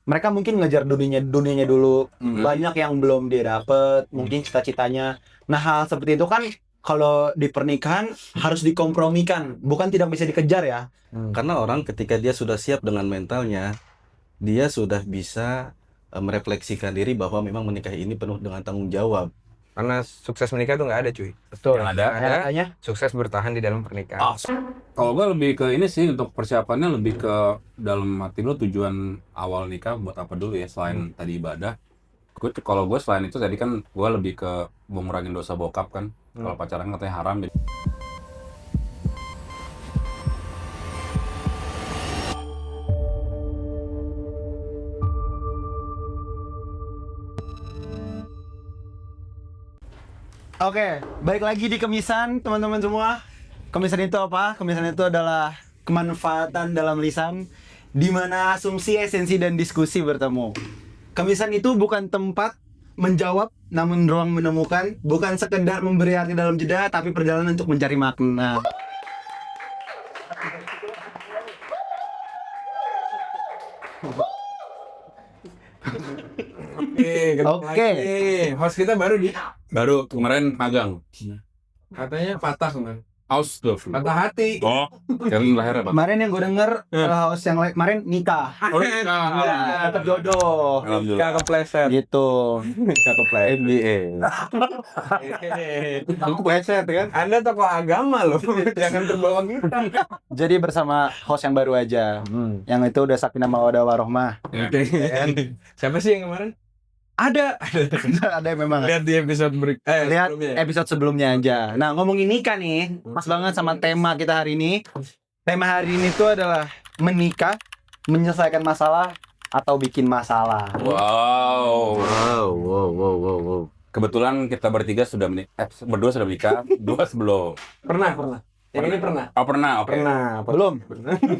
mereka mungkin ngejar dunianya dulu, banyak yang belum dia dapet, mungkin cita-citanya. Nah, hal seperti itu kan kalau di pernikahan harus dikompromikan, bukan tidak bisa dikejar ya. Karena orang ketika dia sudah siap dengan mentalnya, dia sudah bisa merefleksikan diri bahwa memang menikah ini penuh dengan tanggung jawab. Karena sukses menikah tuh nggak ada, cuy. Betul. Yang ada. Katanya Sukses bertahan di dalam pernikahan. Kalau gue lebih ke ini sih, untuk persiapannya lebih ke dalam hati lo tujuan awal nikah buat apa dulu ya, selain tadi ibadah. Kalau gue selain itu tadi kan gue lebih ke mau ngurangin dosa bokap kan. Kalau pacaran katanya haram. Oke, baik lagi di Kemisan, teman-teman semua. Kemisan itu apa? Kemisan itu adalah kemanfaatan dalam lisan, di mana asumsi, esensi, dan diskusi bertemu. Kemisan itu bukan tempat menjawab, namun ruang menemukan. Bukan sekedar memberi arti dalam jeda, tapi perjalanan untuk mencari makna. Oke. Host kita baru Baru kemarin magang. katanya patah kemarin. Astagfirullah. Patah hati. Oh, kalian lahir apa? Kemarin yang gue denger, host yang kemarin nikah. Oh, nikah. Dapet jodoh. Alhamdulillah. Kepleset. Gitu. Kepleset. MBA. Aku kepleset kan. Anda tokoh agama loh. Jangan terbawa kita. Jadi bersama host yang baru aja, yang itu udah Sakinah Mawaddah Warohmah. Siapa sih yang kemarin? Ada yang memang. Lihat di episode Lihat sebelumnya. episode sebelumnya aja. Nah, ngomongin nikah nih, pas banget sama tema kita hari ini. Tema hari ini tuh adalah menikah, menyelesaikan masalah, atau bikin masalah. Wow. Wow. Kebetulan kita bertiga sudah berdua sudah menikah, dua sebelum. Pernah. Yang ini pernah. Oh, pernah. Oke. Belum.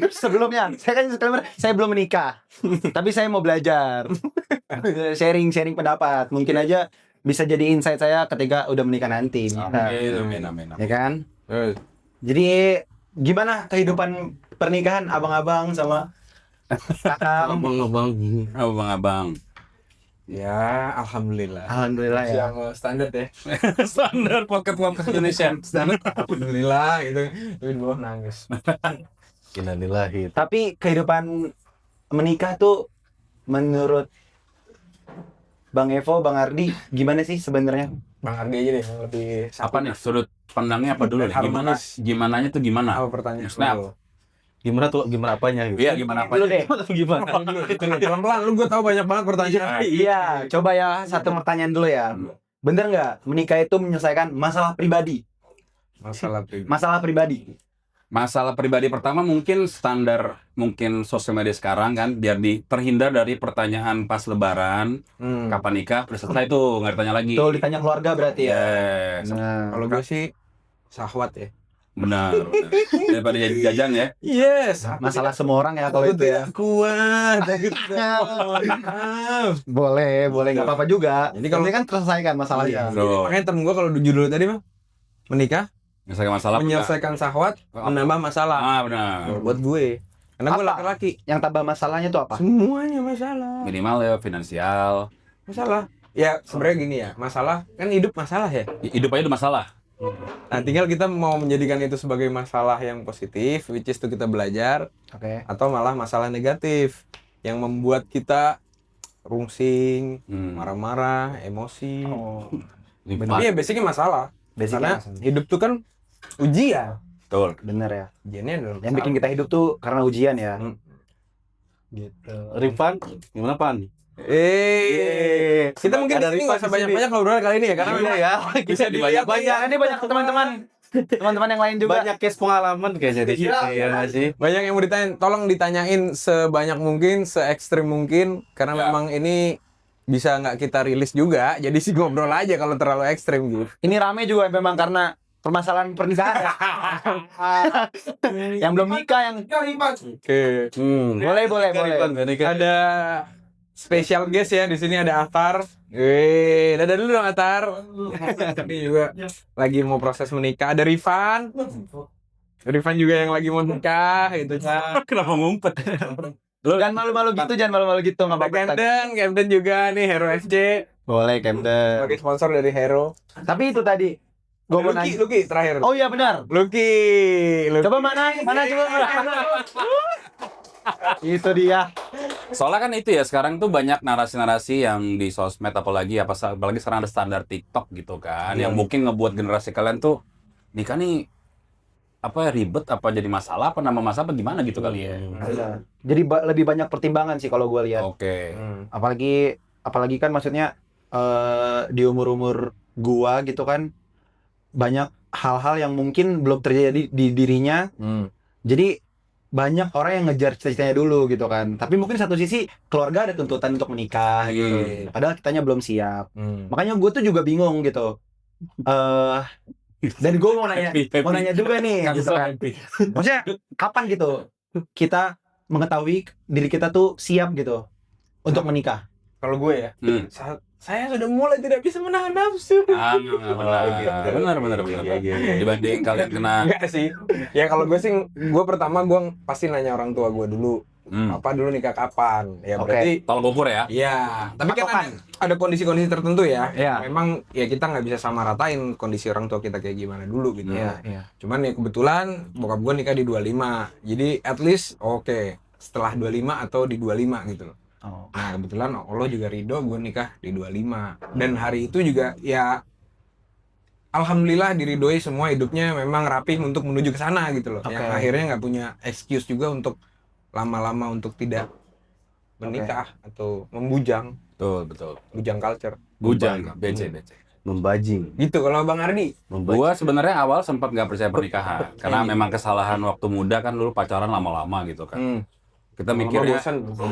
Sebelumnya, saya kan disclaimer, saya belum menikah. Tapi saya mau belajar. Sharing pendapat. Mungkin aja bisa jadi insight saya ketika udah menikah nanti. Amin. Ya kan? Jadi gimana kehidupan pernikahan abang-abang sama kakak? Abang-abang. Ya, alhamdulillah. Alhamdulillah ya. Yang standar ya. Standar podcast Indonesia. Standar. Alhamdulillah gitu. Tapi di bawah nangis. Innalillahi. Tapi kehidupan menikah tuh menurut Bang Evo, Bang Ardi, gimana sih sebenarnya? Bang Ardi aja deh yang lebih Apa nih sudut pandangnya apa dulu nih? Gimananya tuh gimana? Apa pertanyaan? Snap. Gimana apanya gitu? Iya, gimana apa? Dulu deh. Gimana? Pelan-pelan, lu gue tahu banyak banget pertanyaan. Iya, coba ya satu pertanyaan dulu ya. Bener nggak menikah itu menyelesaikan masalah pribadi? Masalah pribadi. Masalah pribadi. Masalah pribadi pertama mungkin standar sosial media sekarang kan, biar terhindar dari pertanyaan pas lebaran, kapan nikah, udah selesai tuh, nggak ditanya lagi. Tuh ditanya keluarga berarti ya. Yes. Nah, Kalau gue sih syahwat ya. Benar. Daripada jadi jajan ya. Yes. masalah semua orang ya kalau itu ya. Kuat. Boleh nggak apa-apa juga. Jadi kalau- ini kan terselesaikan masalahnya. Bro, Makanya temen gue kalau judul tadi mah menikah, menyelesaikan masalah. menyelesaikan syahwat, menambah masalah. Ah, benar. Buat gue. Karena gue Apa? laki-laki. Yang tambah masalahnya tuh apa? Semuanya masalah. Minimal ya finansial. Masalah. Ya sebenarnya gini ya, masalah kan hidup masalah ya. Hidup aja udah masalah. Nah tinggal kita mau menjadikan itu sebagai masalah yang positif, which is itu kita belajar, Oke. atau malah masalah negatif yang membuat kita rungsing, marah-marah, emosi. Oh, Tapi ya basicnya masalah. basicnya Karena hidup tuh kan ujian. Betul. bener ya. Ujiannya adalah Yang bikin kita hidup tuh karena ujian ya. Gitu. Rifan, gimana Pan? kita mungkin Ada di sini nggak usah Rifan di banyak-banyak ngobrol kali ini ya, karena Iya ya. bisa Banyak ini banyak teman-teman yang lain juga. Banyak case pengalaman kayaknya di sini ya nggak sih? banyak yang mau ditanyain. Tolong ditanyain sebanyak mungkin, se ekstrim mungkin, karena memang ini bisa nggak kita rilis juga. Jadi sih ngobrol aja kalau terlalu ekstrim gitu. Ini rame juga memang karena permasalahan pernikahan ya. Yang belum nikah yang Oke. boleh. Ada special guest ya di sini, ada Atar. Dadah dulu dong Atar. Ini juga lagi mau proses menikah. Ada Rifan. Rifan juga yang lagi mau nikah gitu kan. Kenapa ngumpet? Jangan malu-malu gitu, jangan malu-malu gitu, nggak Ada apa-apa. Camden juga nih Hero FC Boleh Camden. sebagai sponsor dari Hero. Tapi itu tadi, gue mau nanya. Lucky terakhir. Oh iya benar. Lucky. Coba mana coba. Itu dia. Soalnya kan itu ya, sekarang tuh banyak narasi-narasi yang di sosmed, apalagi sekarang ada standar TikTok gitu kan, yang mungkin ngebuat generasi kalian tuh nikah nih apa ribet, apa jadi masalah, apa nama masalah, apa gimana gitu kali ya. Iya. Jadi lebih banyak pertimbangan sih kalau gue lihat. Oke. Apalagi kan maksudnya di umur-umur gua gitu kan banyak hal-hal yang mungkin belum terjadi di dirinya. Jadi banyak orang yang ngejar cita-citanya dulu gitu kan. Tapi mungkin satu sisi keluarga ada tuntutan untuk menikah gitu. Padahal kitanya belum siap. Makanya gue tuh juga bingung gitu. Dan gue mau nanya juga nih gitu kan. Maksudnya kapan gitu kita mengetahui diri kita tuh siap gitu untuk menikah? Kalau gue ya, saya sudah mulai tidak bisa menahan nafsu. Benar. Dibanding kalian kena. Enggak sih. Ya kalau gue sih, gue pertama gue pasti nanya orang tua gue dulu. Apa dulu nikah kapan? Ya berarti tolong ukur ya. iya. Tapi kan Patokan. ada kondisi-kondisi tertentu ya. Iya. Memang ya kita nggak bisa sama ratain kondisi orang tua kita kayak gimana dulu gitu. Iya. Cuman ya kebetulan bokap gue nikah di 25. Jadi at least oke, setelah 25 atau di 25 gitu loh. Oh. Nah kebetulan Allah juga ridho gue nikah di 25. Dan hari itu juga ya alhamdulillah diridhoi semua, hidupnya memang rapi untuk menuju ke sana gitu loh. Oke. Yang akhirnya nggak punya excuse juga untuk lama-lama untuk tidak menikah atau membujang Betul. bujang culture Bujang, BC. Membajing. gitu. Kalau Bang Ardi Gua sebenarnya awal sempat nggak percaya pernikahan karena memang kesalahan waktu muda kan, dulu pacaran lama-lama gitu kan. Kita mikirnya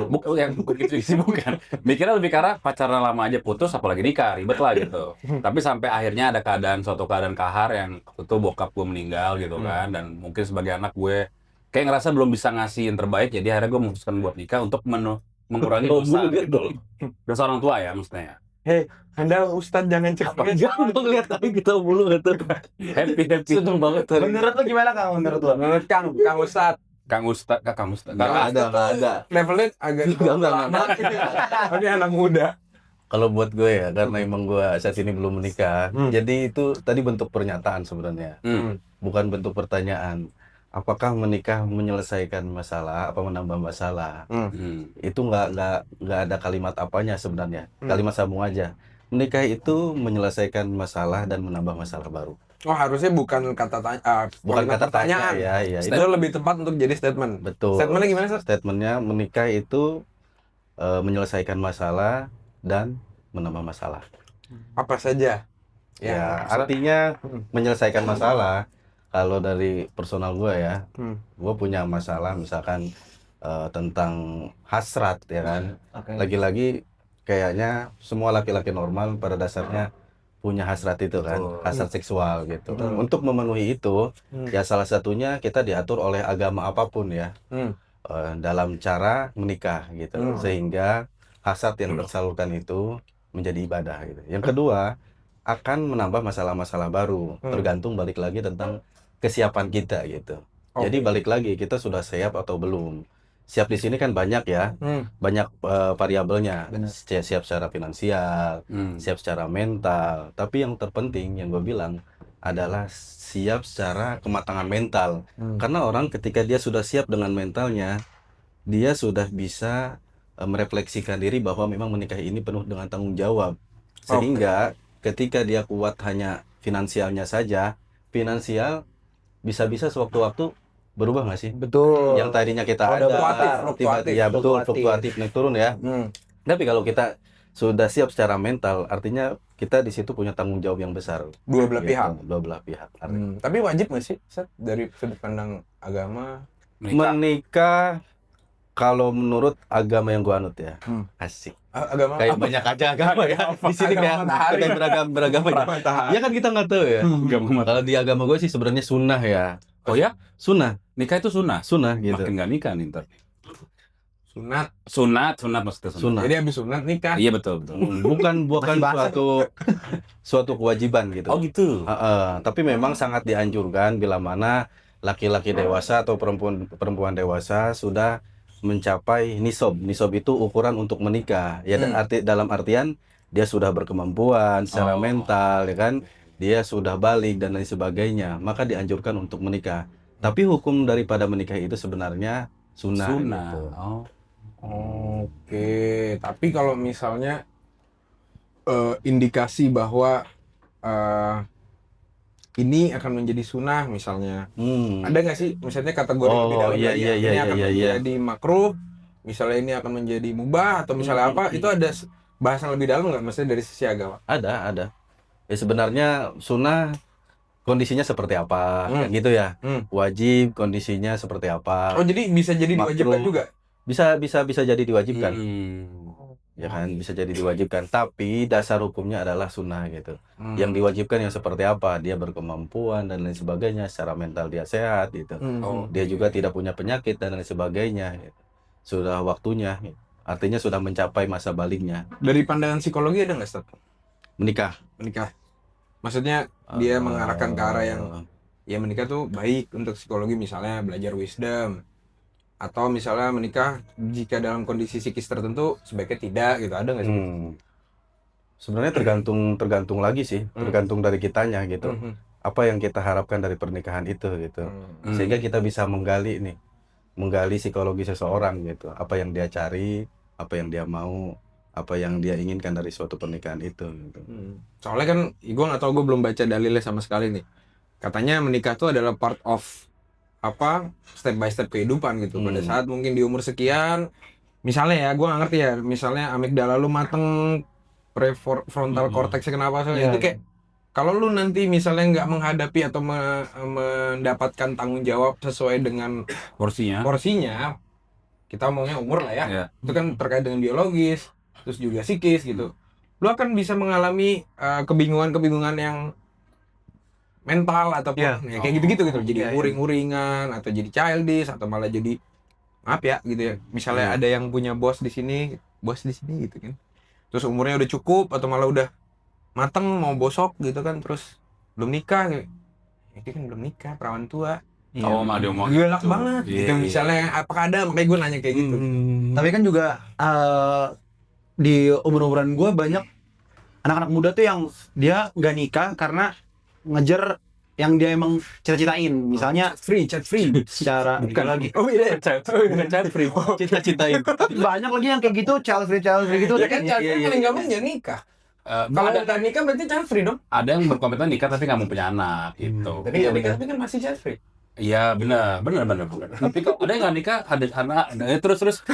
bukan gitu sih, bukan. Mikirnya lebih ke arah pacaran lama aja putus, apalagi nikah ribet lah gitu. Tapi sampai akhirnya ada suatu keadaan kahar yang itu bokap gue meninggal gitu kan, dan mungkin sebagai anak gue kayak ngerasa belum bisa ngasih yang terbaik, jadi akhirnya gue memutuskan buat nikah untuk mengurangi dosa orang tua ya, maksudnya. Anda Ustadz jangan cepat. Jangan dong lihat kami kita mulu gitu. Happy. Seneng banget. Menurut lo gimana Kang? Menurut lo? Menurut Kang Ustadz Kang Ustadz. Nggak ada. levelnya agak Enggak. Ini anak muda. Kalau buat gue ya, karena emang gue saat ini belum menikah, jadi itu tadi bentuk pernyataan sebenarnya, bukan bentuk pertanyaan. Apakah menikah menyelesaikan masalah, apa menambah masalah? Itu nggak ada kalimat apanya sebenarnya, kalimat sambung aja. Menikah itu menyelesaikan masalah dan menambah masalah baru. Oh harusnya bukan kata pertanyaan. Ya. Itu lebih tepat untuk jadi statement. Betul. Statementnya gimana sih? Statementnya menikah itu menyelesaikan masalah dan menambah masalah. Apa saja? Ya, artinya menyelesaikan masalah. Kalau dari personal gue ya, gue punya masalah misalkan tentang hasrat ya kan. Lagi-lagi kayaknya semua laki-laki normal pada dasarnya punya hasrat itu kan, hasrat seksual gitu. Untuk memenuhi itu, ya salah satunya kita diatur oleh agama apapun ya, dalam cara menikah gitu, sehingga hasrat yang tersalurkan itu menjadi ibadah gitu. Yang kedua, akan menambah masalah-masalah baru, tergantung balik lagi tentang kesiapan kita gitu. Jadi balik lagi kita sudah siap atau belum. Siap di sini kan banyak ya, banyak variabelnya. Siap secara finansial, siap secara mental. Tapi yang terpenting yang gue bilang adalah siap secara kematangan mental. Karena orang ketika dia sudah siap dengan mentalnya, dia sudah bisa merefleksikan diri bahwa memang menikah ini penuh dengan tanggung jawab. Sehingga ketika dia kuat hanya finansialnya saja, finansial bisa-bisa sewaktu-waktu berubah nggak sih? Betul. Yang tadinya kita fluktuatif. Ya betul, fluktuatif naik turun ya. Tapi kalau kita sudah siap secara mental, artinya kita di situ punya tanggung jawab yang besar. Dua belah pihak. Dua belah pihak. Tapi wajib nggak sih, Seth, dari sudut pandang agama? Menikah kalau menurut agama yang gua anut ya, asik. Agama Kayak apa? banyak aja agama ya. Di sini Agama kayak matahari. beragam aja. Matahari. Ya kan kita nggak tahu ya. Kalau di agama gue sih sebenarnya sunnah ya. Oh ya? Sunnah Nikah itu sunnah gitu. Makin nggak nikah nih ntar. Sunat. Maksudnya Sunnah. Jadi habis sunat nikah. Iya betul. Bukan suatu kewajiban gitu. Oh gitu. Tapi memang sangat dianjurkan bila mana laki-laki dewasa atau perempuan dewasa sudah mencapai nisob. Nisob itu ukuran untuk menikah. Ya dalam artian dia sudah berkemampuan secara mental, ya kan? Dia sudah balik dan lain sebagainya. Maka dianjurkan untuk menikah. Tapi hukum daripada menikah itu sebenarnya sunnah. Gitu. Oke, tapi kalau misalnya indikasi bahwa ini akan menjadi sunnah misalnya, ada nggak sih misalnya kategori lebih dalam lagi, ini akan menjadi makruh, misalnya ini akan menjadi mubah atau misalnya apa, itu ada bahasan lebih dalam nggak, maksudnya dari sisi agama? Ada. Ya sebenarnya sunnah kondisinya seperti apa, kayak gitu ya. Wajib kondisinya seperti apa. Oh, jadi bisa jadi diwajibkan juga? Bisa jadi diwajibkan. Ya kan, bisa jadi diwajibkan, tapi dasar hukumnya adalah sunnah gitu. Yang diwajibkan yang seperti apa, dia berkemampuan dan lain sebagainya, secara mental dia sehat gitu. Dia juga tidak punya penyakit dan lain sebagainya gitu. Sudah waktunya gitu. Artinya sudah mencapai masa baliknya. Dari pandangan psikologi ada nggak, Ustaz? Menikah Maksudnya dia mengarahkan ke arah yang ya menikah tuh baik untuk psikologi, misalnya belajar wisdom, atau misalnya menikah jika dalam kondisi psikis tertentu sebaiknya tidak gitu, ada nggak sih? Sebenarnya tergantung lagi sih, tergantung dari kitanya gitu. Apa yang kita harapkan dari pernikahan itu gitu. Sehingga kita bisa menggali psikologi seseorang gitu. Apa yang dia cari, apa yang dia mau, apa yang dia inginkan dari suatu pernikahan itu gitu. Soalnya kan gue nggak tahu, gue belum baca dalilnya sama sekali nih. Katanya menikah tuh adalah part of step by step kehidupan gitu. Pada saat mungkin di umur sekian, misalnya ya, gue nggak ngerti ya, misalnya amigdala lu mateng, prefrontal cortexnya kenapa soalnya itu kayak kalau lu nanti misalnya nggak menghadapi atau mendapatkan tanggung jawab sesuai dengan porsinya, kita ngomongnya umur lah ya, itu kan terkait dengan biologis, terus juga psikis gitu. Lu akan bisa mengalami kebingungan yang mental ataupun ya kayak gitu-gitu gitu. Jadi uring-uringan atau jadi childish atau malah jadi maaf ya gitu ya. Misalnya ada yang punya bos di sini gitu kan. Terus umurnya udah cukup atau malah udah mateng mau bosok gitu kan, terus belum nikah gitu. Ini kan belum nikah, perawan tua. Malah dia ngomong Galak banget gitu. Misalnya apakah ada, makanya gue nanya kayak gitu. Tapi kan juga di umur-umuran gue banyak anak-anak muda tuh yang dia nggak nikah karena ngejar yang dia emang cita-citain, misalnya Chat free secara bukan lagi bukan chat free. Cita-citain. banyak lagi yang kayak gitu, child free gitu. Ya kan paling gampang ya nikah. Kalau udah nikah berarti child free dong. Ada yang berkomitmen nikah tapi nggak mau punya anak gitu. Tapi ya nikah tapi kan masih child free. Iya benar. Tapi kok ada yang nggak nikah, ada anak, terus.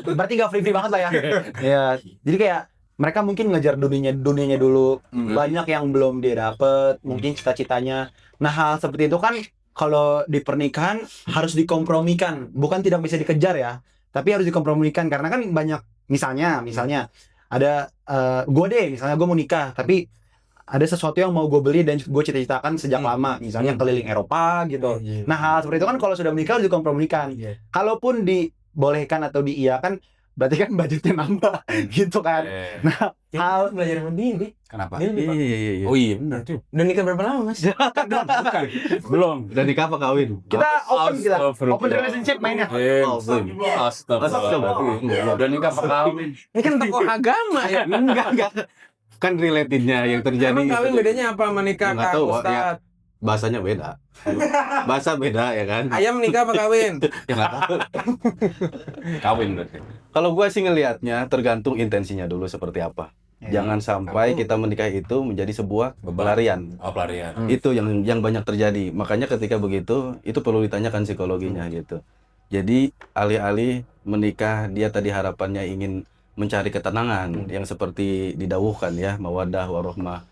Berarti nggak free banget lah ya. Ya, jadi kayak mereka mungkin ngejar dunianya dulu. Banyak yang belum dia dapet, mungkin cita-citanya. Nah, hal seperti itu kan kalau di pernikahan harus dikompromikan, bukan tidak bisa dikejar ya, tapi harus dikompromikan karena kan banyak misalnya ada misalnya gue mau nikah, tapi ada sesuatu yang mau gue beli dan gue cita-citakan sejak lama, misalnya keliling Eropa gitu. Nah, hal seperti itu kan kalau sudah menikah harus dikompromikan. Kalaupun dibolehkan atau diiyakan, berarti kan budgetnya nambah gitu kan. Nah, hal belajar mandiri. Kenapa? Iya. Oh iya benar tuh. Udah nikah berapa lama, Mas? Belum. Udah nikah apa kawin? kita open relationship mainnya. Astagfirullah. Udah nikah apa kawin? Ini kan tokoh agama ya. Enggak. Kan relatednya yang terjadi. Emang kawin bedanya apa sama nikah, Nggak Kak tahu, Ustadz? Bahasanya beda. Bahasa beda ya kan? Ayam nikah apa kawin? Ya nggak tahu. Kawin berarti. Kalau gue sih ngelihatnya tergantung intensinya dulu seperti apa. Jangan sampai kita menikah itu menjadi sebuah pelarian. Oh, pelarian. Itu yang banyak terjadi. Makanya ketika begitu, itu perlu ditanyakan psikologinya gitu. Jadi alih-alih menikah, dia tadi harapannya ingin mencari ketenangan yang seperti didawuhkan ya, mawaddah warahmah,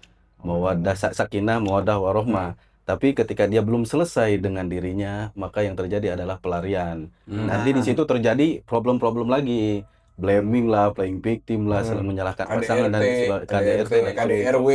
sakinah, mawaddah warahmah. Tapi ketika dia belum selesai dengan dirinya, maka yang terjadi adalah pelarian. Nanti di situ terjadi problem-problem lagi. Blaming lah, playing victim lah, saling menyalahkan pasangan dan KDRW.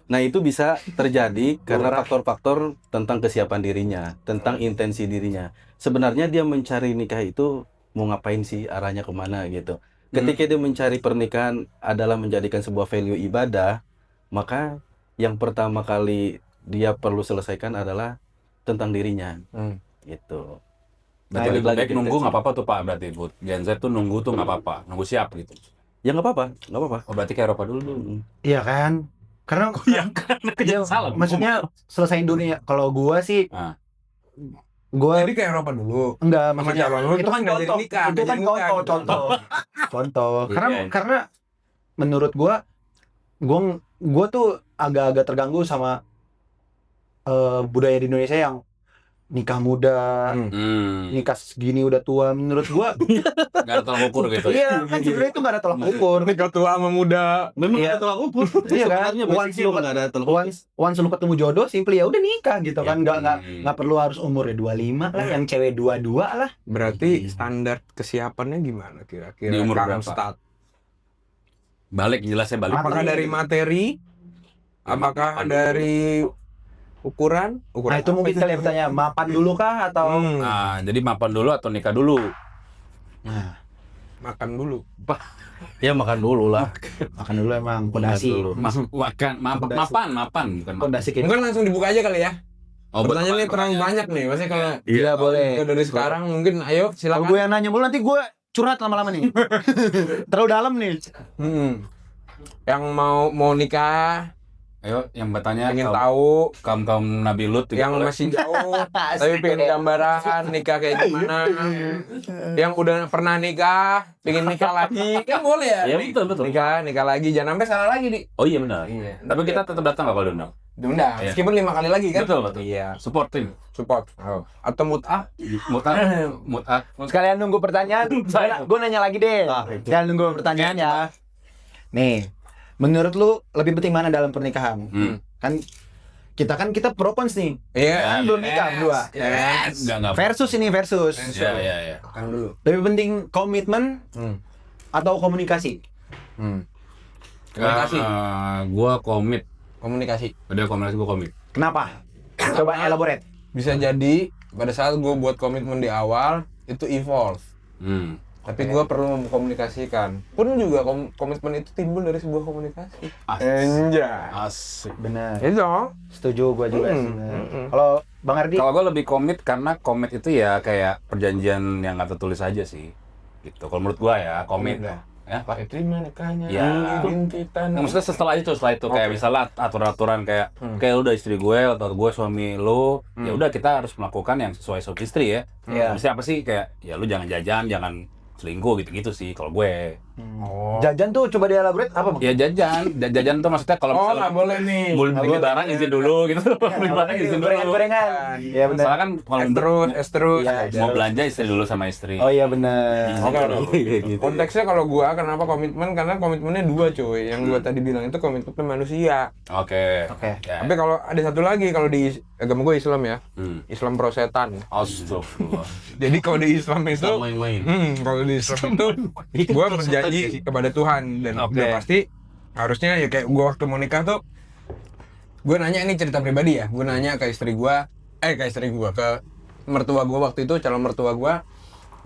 Nah, itu bisa terjadi karena faktor-faktor tentang kesiapan dirinya, tentang intensi dirinya. Sebenarnya dia mencari nikah itu mau ngapain sih, arahnya kemana gitu. Ketika dia mencari pernikahan adalah menjadikan sebuah value ibadah, maka yang pertama kali dia perlu selesaikan adalah tentang dirinya, gitu. Berarti Balik lebih lagi baik ke nunggu intensi. nggak apa-apa tuh Pak, berarti buat Gen Z tuh nunggu tuh nggak apa-apa, nunggu siap gitu. Ya nggak apa-apa, nggak apa-apa. Oh berarti kayak Eropa dulu. Iya kan? Karena Iya kan, ya, maksudnya selesain dunia. Kalau gua sih, Ah. gua Jadi kayak Eropa dulu. enggak Sama maksudnya calon lu itu tuh kan nggak jadi contoh. nikah, Itu nggak kan jadi nikah gitu. contoh. Karena Iya. karena menurut gua tuh agak-agak terganggu sama budaya di Indonesia yang nikah muda, nikah segini udah tua. Menurut gua, Nggak ada tolak ukur gitu. iya kan sebenarnya itu nggak ada tolak ukur. Nikah tua sama muda. Memang Iya. ada tolak ukur. Iya kan? Sebenarnya Once basicnya lu emang nggak ada tolak ukur. once lu ketemu jodoh, simply ya udah nikah gitu kan. Ya. Nggak perlu harus umurnya 25 lah, yang cewek 22 lah. Berarti standar kesiapannya gimana kira-kira? Di umur Kang berapa? Stad? Balik jelasnya balik. Apakah dari materi? Apakah dari ukuran? Nah itu mungkin kali ya bertanya, mapan dulu kah atau Nah, jadi mapan dulu atau nikah dulu? nah, Makan dulu. Ya makan dulu lah. makan dulu emang pondasi. Makan dulu. Mapan bukan mapan. Pondasi kayak Mungkin langsung dibuka aja kali ya. Oh, Pertanyaan ini terang banyak nih. Maksudnya kalau Iya boleh. kalau dari sekarang mungkin ayo Kalau silakan. gue yang nanya mulu nanti gue curhat lama-lama nih. Terlalu dalam nih. Yang mau nikah, Ayo, yang bertanya pengen tahu, kaum Nabi Lut juga yang boleh. masih jauh tapi pengen gambaran nikah kayak gimana, yang udah pernah nikah pengen nikah lagi kan boleh ya. Ya betul. Nikah lagi, jangan sampai salah lagi di Oh iya benar. Iya. Tapi kita tetap datang nggak kalau diundang? diundang Iya. meskipun 5 kali lagi kan. Betul. Iya, Supportin. support. Atau mut'ah. Mut'ah. Sekalian nunggu pertanyaan. Gue nanya lagi deh. Sekalian nunggu pertanyaan ya. Nih, menurut lu lebih penting mana dalam pernikahan? Kita propons nih. Iya. Kan belum nikah berdua. Enggak. Versus ini versus. Ya. Kan dulu. Lebih penting komitmen atau komunikasi? Komunikasi. Gua komit. Komunikasi. Udah komunikasi gua komit. Kenapa? Coba elaborate. Bisa jadi pada saat gue buat komitmen di awal itu evolve. Tapi gue perlu mengkomunikasikan. Pun juga komitmen itu timbul dari sebuah komunikasi. Enjay. Asik. Benar. Itu dong. Setuju gue juga sih. Kalau Bang Ardi, Kalau gua lebih komit karena komit itu ya kayak perjanjian yang nggak tertulis aja sih. Gitu. Kalau menurut gua ya komit. Ya, Pak. Terima nikahnya. Ya. Bintitan. Nah, maksudnya setelah itu kayak misalnya aturan-aturan kayak lu udah istri gue atau gue suami lu, ya udah kita harus melakukan yang sesuai suami istri ya. Iya. Mesti apa sih kayak ya lu jangan jajan, jangan selingkuh gitu-gitu sih kalau gue. jajan tuh coba dielaborate apa Bang? Ya jajan tuh maksudnya kalau Oh, misalnya nggak boleh nih. mau beli barang izin dulu gitu. Beli barang izin dulu. Gorengan. Iya benar. Soalnya kan kalau Es terus. Iya. mau belanja istri dulu sama istri. Oh iya benar. Oke. Konteksnya kalau gua kenapa komitmen? Karena komitmennya dua cuy. Yang gua tadi bilang itu komitmen manusia. Oke. Oke. Ya. Tapi kalau ada satu lagi kalau di agama gua Islam ya. Islam prosetan. Astagfirullah. Jadi kalau di Islam itu Main-main. kalau di Islam itu gue berjanji kepada Tuhan dan udah pasti harusnya ya kayak gue waktu mau nikah tuh gue nanya ini cerita pribadi ya, gue nanya ke istri gue ke mertua gue waktu itu, calon mertua gue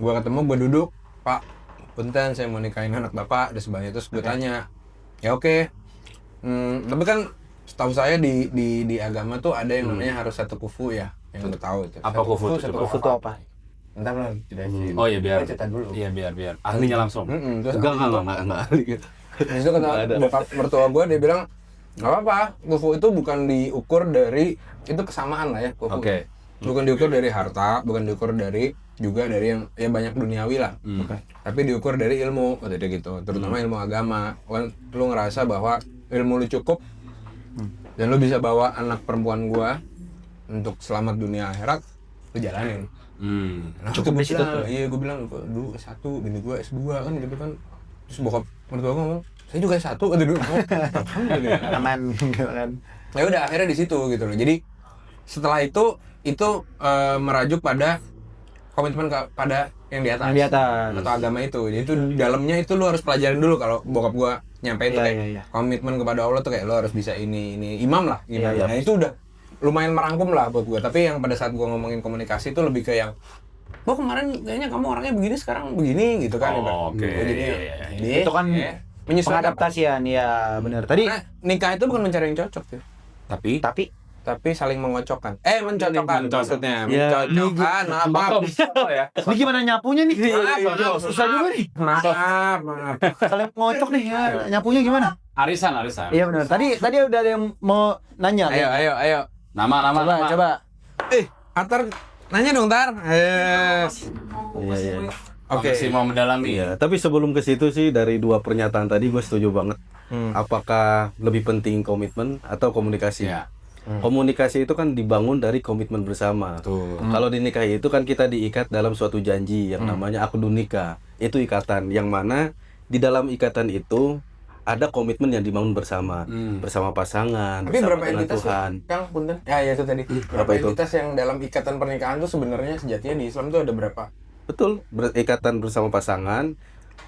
ketemu, gue duduk, Pak punten saya mau nikahin anak bapak dan sebagainya. Terus gue tanya ya oke. Tapi kan setahu saya di agama tuh ada yang namanya harus satu kufu ya, yang gue tahu itu. Apa kufu itu? Kufu itu apa? Entar lah tidak sih. Oh iya biar. Cerita dulu. Iya biar ahlinya langsung. Terus Enggak ahli gitu. Terus itu kata bokap mertua gue, dia bilang nggak apa-apa, kufu itu bukan diukur dari, itu kesamaan lah ya kufu. Oke. Bukan diukur dari harta, bukan diukur dari juga dari yang ya banyak duniawi lah. Tapi diukur dari ilmu, kata dia gitu. Terutama ilmu agama. Kan lu ngerasa bahwa ilmu lu cukup dan lu bisa bawa anak perempuan gua untuk selamat dunia akhirat, lu jalanin. Nah, cukup di situ tuh. Iya, gue bilang dulu S1, bini gue S2 kan gitu kan. Terus bokap mertua gue ngomong, saya juga S1 kata dulu. Alhamdulillah. Aman gitu kan. Ya udah akhirnya di situ gitu loh. Jadi setelah itu merajuk pada komitmen pada yang di atas. Yang di atas. Atau agama itu. Jadi itu dalamnya itu lu harus pelajarin dulu kalau bokap gua nyampein tuh kayak komitmen kepada Allah tuh kayak lu harus bisa ini imam lah gimana. Nah itu udah lumayan merangkum lah buat gua. Tapi yang pada saat gua ngomongin komunikasi itu lebih ke yang kemarin kayaknya kamu orangnya begini, sekarang begini gitu kan. Oh, oke. Jadi Itu kan menyesuaikan. pengadaptasian ya benar. Tadi Nah, nikah itu bukan mencari yang cocok ya. Tapi tapi tapi saling mengocokkan. Mencocokkan maksudnya. Ya, Mencocokkan. Maaf. ya. Ini gimana nyapunya nih? Susah juga nih. Maaf. Kalian ngocok nih ya. Nyapunya gimana? Arisan. Iya benar. Tadi udah ada yang mau nanya. Ayo. Nama. Coba. Atar nanya dong, Tar. Iya. Oke. Masih mau mendalami. Iya, tapi sebelum ke situ sih dari dua pernyataan tadi gue setuju banget. Apakah lebih penting komitmen atau komunikasi? Iya. Komunikasi itu kan dibangun dari komitmen bersama. Kalau di nikah itu kan kita diikat dalam suatu janji yang namanya akdu nikah. Itu ikatan yang mana di dalam ikatan itu ada komitmen yang dibangun bersama, bersama pasangan, Tapi bersama berapa dengan entitas Tuhan. Kang, punten. Ya itu tadi. Berapa itu? entitas yang dalam ikatan pernikahan tuh sebenarnya sejatinya di Islam tuh ada berapa? Betul, berikatan bersama pasangan,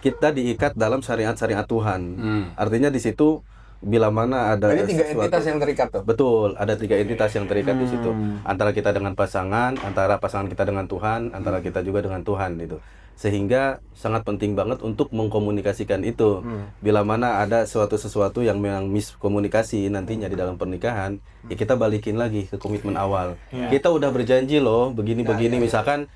kita diikat dalam syariat-syariat Tuhan. Artinya di situ bila mana ada Berarti 3 entitas yang terikat tuh. Betul, ada 3 entitas yang terikat di situ. Antara kita dengan pasangan, antara pasangan kita dengan Tuhan, antara kita juga dengan Tuhan itu. Sehingga sangat penting banget untuk mengkomunikasikan itu. Bila mana ada sesuatu yang memang miskomunikasi nantinya di dalam pernikahan, ya kita balikin lagi ke komitmen awal. Kita udah berjanji loh, begini-begini misalkan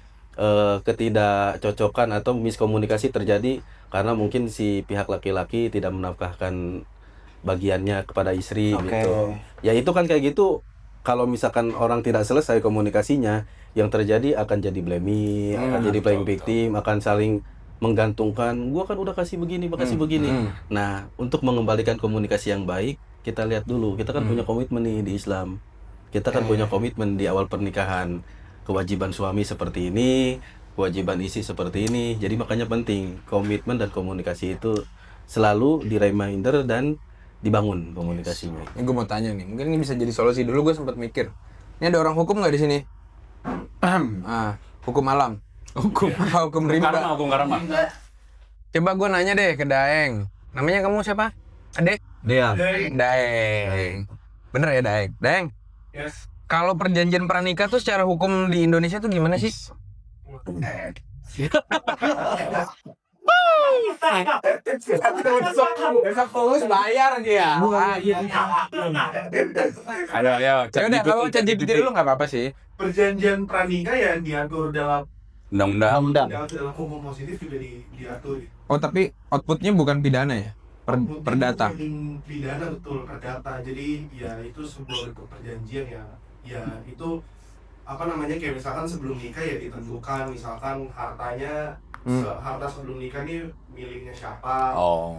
ketidakcocokan atau miskomunikasi terjadi karena mungkin si pihak laki-laki tidak menafkahkan bagiannya kepada istri gitu. Ya itu kan kayak gitu. Kalau misalkan orang tidak selesai komunikasinya, yang terjadi akan jadi blaming, akan jadi playing victim, akan saling menggantungkan. Gua kan udah kasih begini, begini. Nah, untuk mengembalikan komunikasi yang baik, kita lihat dulu. Kita kan punya komitmen nih di Islam. Kita kan punya komitmen di awal pernikahan. Kewajiban suami seperti ini, kewajiban istri seperti ini. Jadi makanya penting komitmen dan komunikasi itu selalu di reminder dan dibangun komunikasinya. Ini gue mau tanya nih, mungkin ini bisa jadi solusi. Dulu gue sempat mikir, ini ada orang hukum nggak di sini? Hukum alam. Hukum rimba. Hukum karma. Coba gue nanya deh ke Daeng. Namanya kamu siapa? Adek? Daeng. Bener ya Daeng? Daeng? Yes. Kalau perjanjian pranikah tuh secara hukum di Indonesia tuh gimana sih? Besok tulus bayar dia. Ayo. Ya udah, kalau chat GPT dulu nggak apa-apa sih. Perjanjian pranikah ya diatur dalam Undang-undang. dalam hukum positif juga diatur. Oh tapi outputnya bukan pidana ya? Perdata. Pidana betul, perdata. Jadi ya itu sebuah bentuk perjanjian ya itu apa namanya kayak misalkan sebelum nikah ya ditentukan misalkan hartanya harta sebelum nikah ini miliknya siapa.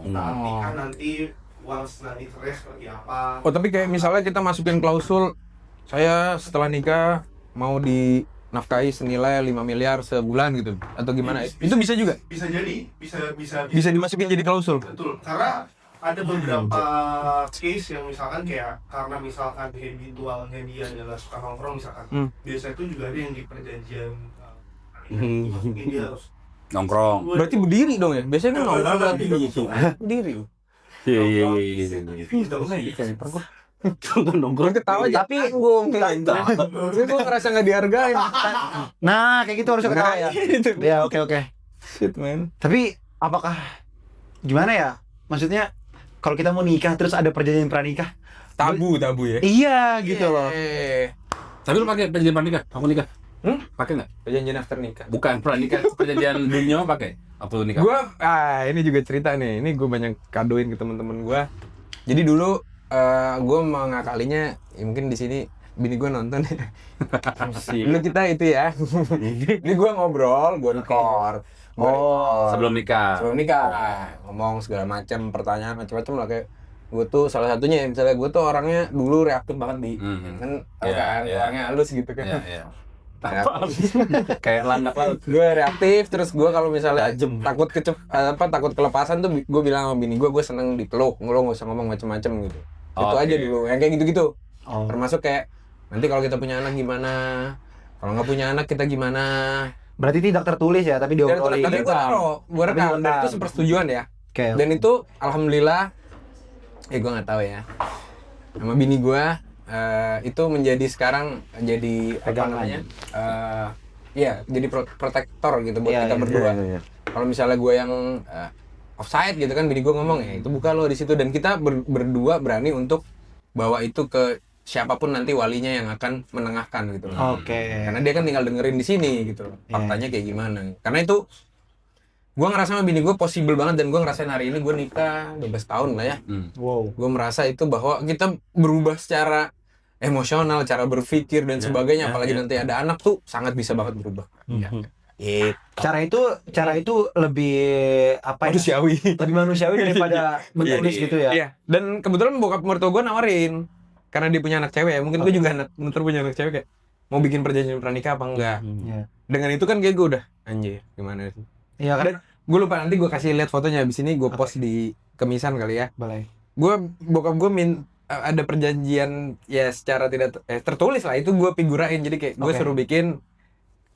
Saat nikah nanti once nanti cerai seperti apa. Oh tapi kayak misalnya kita masukin klausul, saya setelah nikah mau dinafkahi senilai 5 miliar sebulan gitu, atau gimana? Itu bisa juga? Bisa jadi, Bisa dimasukin jadi klausul? betul, karena ada beberapa case yang misalkan kayak karena misalkan habitualnya dia adalah suka nongkrong misalkan, biasa itu juga ada yang di perjanjian mungkin dia harus Nongkrong. Berarti berdiri dong ya? Biasanya kan nongkrong berarti berdiri. Iya. Nongkrong ketawa tapi tanggung. Gue ngerasa nggak dihargain. Nah, kayak gitu harusnya ketawa ya. Ya, oke. Shit man. Tapi apakah gimana ya? Maksudnya kalau kita mau nikah terus ada perjanjian pranikah? Tabu ya? Iya, gitu loh. Tapi lu pakai perjanjian pranikah? Aku nikah. Pakai nggak? Perjanjian after nikah. Bukan pranikah, perjanjian dunia mah pakai. Waktu nikah. Ini juga cerita nih. Ini gue banyak kadoin ke teman-teman gue. Jadi dulu gue mengakalinya, ya mungkin di sini bini gue nonton ya. Dulu kita itu ya. Ini gue ngobrol, gue record. Sebelum nikah. Ngomong segala macam, pertanyaan macam-macam lah kayak gue tuh salah satunya misalnya gue tuh orangnya dulu reaktif banget di kan orangnya halus gitu kan. Iya. Kayak landak laut. Gue reaktif, terus gue kalau misalnya takut kelepasan tuh gue bilang sama bini gue seneng dipeluk, lo nggak usah ngomong macem-macem gitu. Itu aja dulu, yang kayak gitu-gitu. Termasuk kayak nanti kalau kita punya anak gimana, kalau nggak punya anak kita gimana. Berarti tidak tertulis ya, tapi diobrolin. Tapi gue rekam, dan itu sepersetujuan ya. Okay. Dan itu alhamdulillah, gue nggak tahu ya. Sama bini gue itu menjadi sekarang jadi pegangan. Jadi protektor gitu buat kita berdua. Iya. Kalau misalnya gue yang offside gitu kan, bini gue ngomong ya itu buka lo di situ, dan kita berdua berani untuk bawa itu ke siapapun nanti walinya yang akan menengahkan gitu loh. Oke. Karena dia kan tinggal dengerin di sini gitu loh. Faktanya kayak gimana. Karena itu gue ngerasa sama bini gue possible banget, dan gue ngerasain hari ini gue nikah 12 tahun lah ya. Wow. Gue merasa itu bahwa kita berubah secara emosional, cara berpikir dan sebagainya. Apalagi nanti ada anak tuh sangat bisa banget berubah. Gitu. Cara itu lebih apa ya? Manusiawi. Lebih manusiawi daripada menulis gitu ya. Iya. Dan kebetulan bokap mertua gue nawarin, karena dia punya anak cewek ya. Mungkin gue juga punya anak cewek, kayak mau bikin perjanjian pranikah apa enggak. Iya. Dengan itu kan kayak gue udah anjir gimana sih. Iya kan? Dan gue lupa, nanti gue kasih lihat fotonya abis ini, gue post di Kemisan kali ya. Boleh. Bokap gue ada perjanjian ya secara tidak tertulis lah, itu gue figurain. Jadi kayak gue suruh bikin,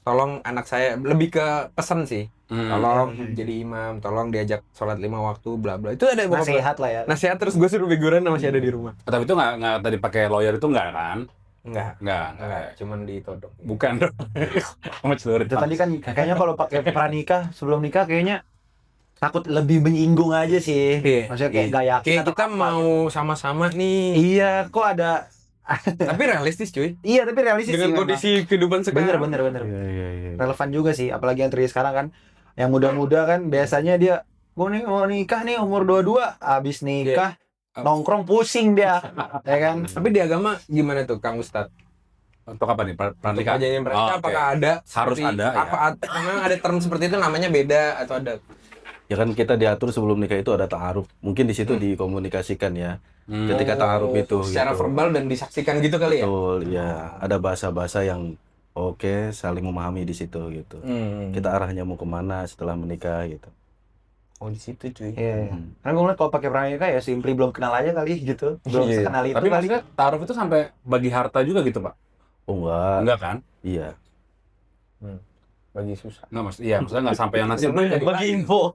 tolong anak saya, lebih ke pesan sih, tolong jadi imam, tolong diajak sholat 5 waktu, bla bla. Itu ada bokap Nasihat lah ya. nasihat, terus gue suruh figuran masih ada di rumah. Tapi itu nggak tadi pakai lawyer itu nggak kan? Enggak, Nggak. cuman ditodong. Bukan dong. Sama celurit. Itu tadi kan kayaknya kalau pakai pranikah sebelum nikah kayaknya takut lebih menyinggung aja sih. Iya. Maksudnya kayak nggak yakin. Kayak atau kita apa mau sama-sama nih. Iya, kok ada. Tapi realistis cuy. Iya, tapi realistis Dengan sih kondisi kehidupan sekarang. Bener. Iya. Relevan juga sih, apalagi yang terjadi sekarang kan. Yang muda-muda kan biasanya dia mau nikah nih umur 22, habis nikah nongkrong pusing dia. Ya kan? Tapi di agama gimana tuh Kang Ustadz? Untuk apa nih? Pranikah? Perjanjian pranikah, Oh, oke. apakah ada? Harus ada, ya. Memang ada term seperti itu, namanya beda atau ada? Ya kan kita diatur sebelum nikah itu ada ta'aruf. Mungkin di situ dikomunikasikan ya. Ketika ta'aruf itu secara gitu. verbal dan disaksikan gitu kali ya? Betul, ya. Ada bahasa-bahasa yang oke, saling memahami di situ gitu. Kita arahnya mau kemana setelah menikah gitu. Oh di situ cuy. Iya. Karena gue ngeliat kalau pakai pranikah ya simply belum kenal aja kali gitu. Belum Iya. sekenal itu Tapi kali. maksudnya taruh itu sampai bagi harta juga gitu, Pak? Oh enggak. Enggak kan? Iya. Bagi susah. Enggak, maksudnya nggak sampai yang nasi. Bagi info.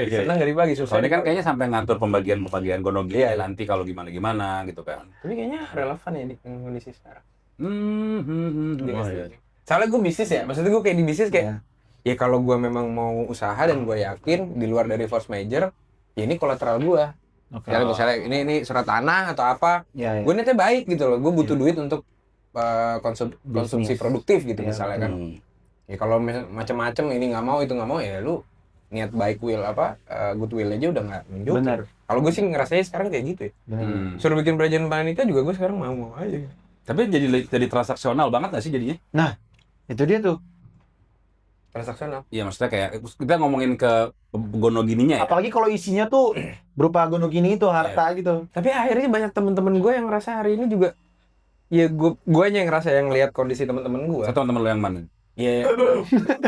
Senang dari bagi susah. Soalnya kan kayaknya sampai ngatur pembagian gonong Iya. nanti kalau gimana gitu kan. Tapi kayaknya relevan ya di kondisi sekarang. Iya Oh, nggak iya. sih? Soalnya gue bisnis ya, maksudnya gue kayak di bisnis kayak ya kalau gue memang mau usaha dan gue yakin di luar dari force major, ya ini kolateral gue. Misalnya ini surat tanah atau apa, Iya. gue niatnya baik gitu loh, gue butuh duit untuk konsumsi produktif gitu Iya, misalnya kan. Ya kalau macam-macam ini nggak mau itu nggak mau, ya lu niat baik goodwill aja udah nggak menunjuk. Benar. Kalau gue sih ngerasanya sekarang kayak gitu ya. Suruh bikin perjanjian pranikah juga gue sekarang mau aja. Tapi jadi transaksional banget nggak sih jadinya? Nah, itu dia tuh. Transaksional. Iya, maksudnya kayak kita ngomongin ke gono gininya ya. Apalagi kalau isinya tuh berupa gunung gini itu harta gitu. Tapi akhirnya banyak temen-temen gue yang ngerasa hari ini juga, ya gue aja yang ngerasa yang lihat kondisi temen-temen gue. Satu teman lo yang mana? Iya,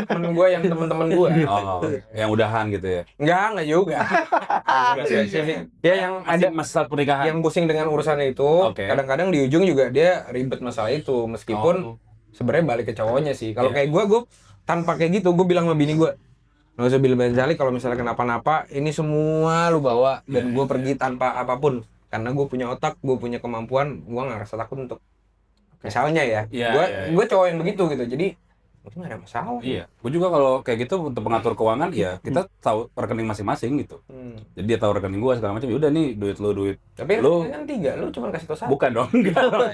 temen gue yang temen-temen gue. Oh, yang udahan gitu ya. Enggak juga. Ya yang ada masalah pernikahan. yang pusing dengan urusan itu, Oke. kadang-kadang di ujung juga dia ribet masalah itu, meskipun sebenarnya balik ke cowoknya sih. Kalau kayak gue tanpa kayak gitu, gue bilang sama bini gue, nggak usah bilang Benzali kalau misalnya kenapa-napa, ini semua lu bawa dan gue pergi tanpa apapun, karena gue punya otak, gue punya kemampuan, gue nggak rasa takut untuk misalnya ya, gue cowok yang begitu gitu, jadi itu nggak ada masalah. Iya, gue juga kalau kayak gitu untuk mengatur keuangan ya kita tahu rekening masing-masing gitu. Jadi dia tahu rekening gue segala macam. Ya udah nih duit Tapi lu kan 3, lu cuma kasih tau 1. bukan dong,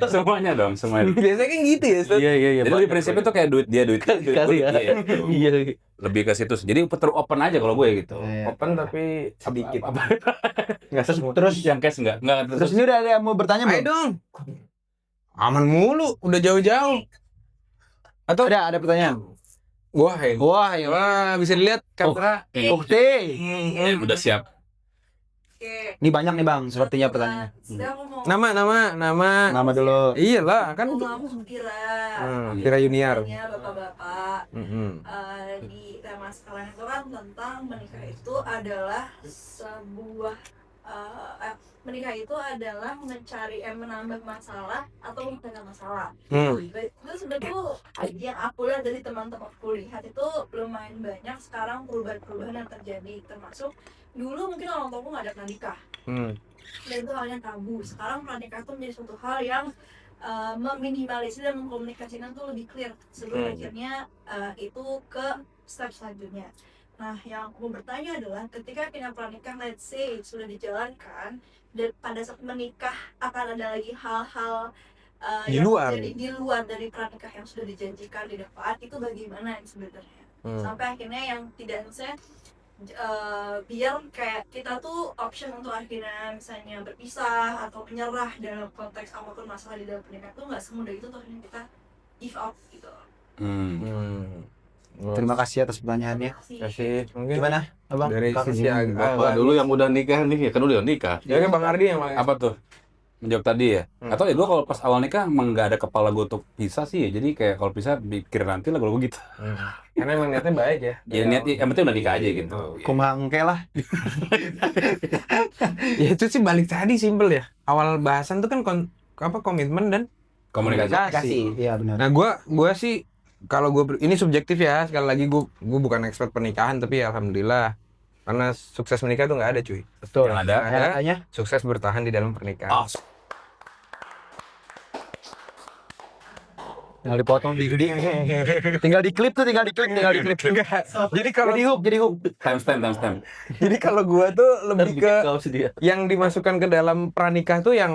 semuanya dong, semuanya. Biasanya kan gitu ya, Ustaz. Iya. Jadi lebih prinsipnya tuh kayak duit dia duit Kali ya. Iya. Lebih ke situ. Jadi open aja kalau gue gitu. Open tapi sedikit. Nggak semua. Terus yang cash enggak terus ini udah ada yang mau bertanya Ayo belum? dong. Aman mulu, udah jauh-jauh. Atau Ada pertanyaan. wah, Wah, bisa dilihat kamera. Bukti. udah siap. Oke. Ini banyak nih Bang, sepertinya pertanyaannya. Sekarang aku mau Nama. Nama dulu. Iyalah, kan nama aku Kira. Kira Yuniar. Tanya bapak-bapak. Di tema sekarang itu kan tentang menikah itu adalah sebuah menikah itu adalah menambah masalah atau menghilangkan masalah. Itu sebenarnya yang aku lihat dari teman-teman kulihat itu lumayan banyak sekarang perubahan-perubahan yang terjadi, termasuk dulu mungkin orang tua nggak ada pranikah dan itu hal yang tabu. Sekarang pranikah itu menjadi suatu hal yang meminimalisir dan mengkomunikasikan tuh lebih clear sebelum akhirnya itu ke step selanjutnya. Nah, yang aku mau bertanya adalah ketika agenda pranikah let's say sudah dijalankan dan pada saat menikah akan ada lagi hal-hal Di yang luar. terjadi di luar dari pranikah yang sudah dijanjikan di depan, itu bagaimana sebenarnya? Sampai akhirnya yang tidak, maksudnya biar kayak kita tuh option untuk akhirnya misalnya berpisah atau menyerah dalam konteks apapun masalah di dalam pernikahan tuh nggak semudah itu tuh akhirnya kita give up gitu. Terima kasih atas pertanyaannya. Kasih mungkin Gimana, Abang? dari sisi Bapak dulu yang udah nikah nih, ya kan udah nikah. Ya kan Bang Ardi yang paling Apa tuh? Menjawab tadi ya? Atau ya gue kalau pas awal nikah emang nggak ada kepala gue untuk pisah sih ya. Jadi kayak kalau pisah pikir nanti lah kalau gue gitu. karena emang niatnya baik ya. Ya niat yang penting udah nikah aja gitu. Kumangke lah. Ya itu sih balik tadi simpel ya. Awal bahasan tuh kan komitmen dan Komunikasi. Iya benar. Nah, gua sih kalau ini subjektif ya. Sekali lagi gua bukan expert pernikahan, tapi ya alhamdulillah karena sukses menikah tuh nggak ada cuy. Betul. Yang ada. Katanya Sukses bertahan di dalam pernikahan. tinggal dipotong di tinggal diklip. Jadi kalau Jadi hook. Timestamp. jadi kalau gua tuh lebih ke Kau sedia. yang dimasukkan ke dalam pranikah tuh yang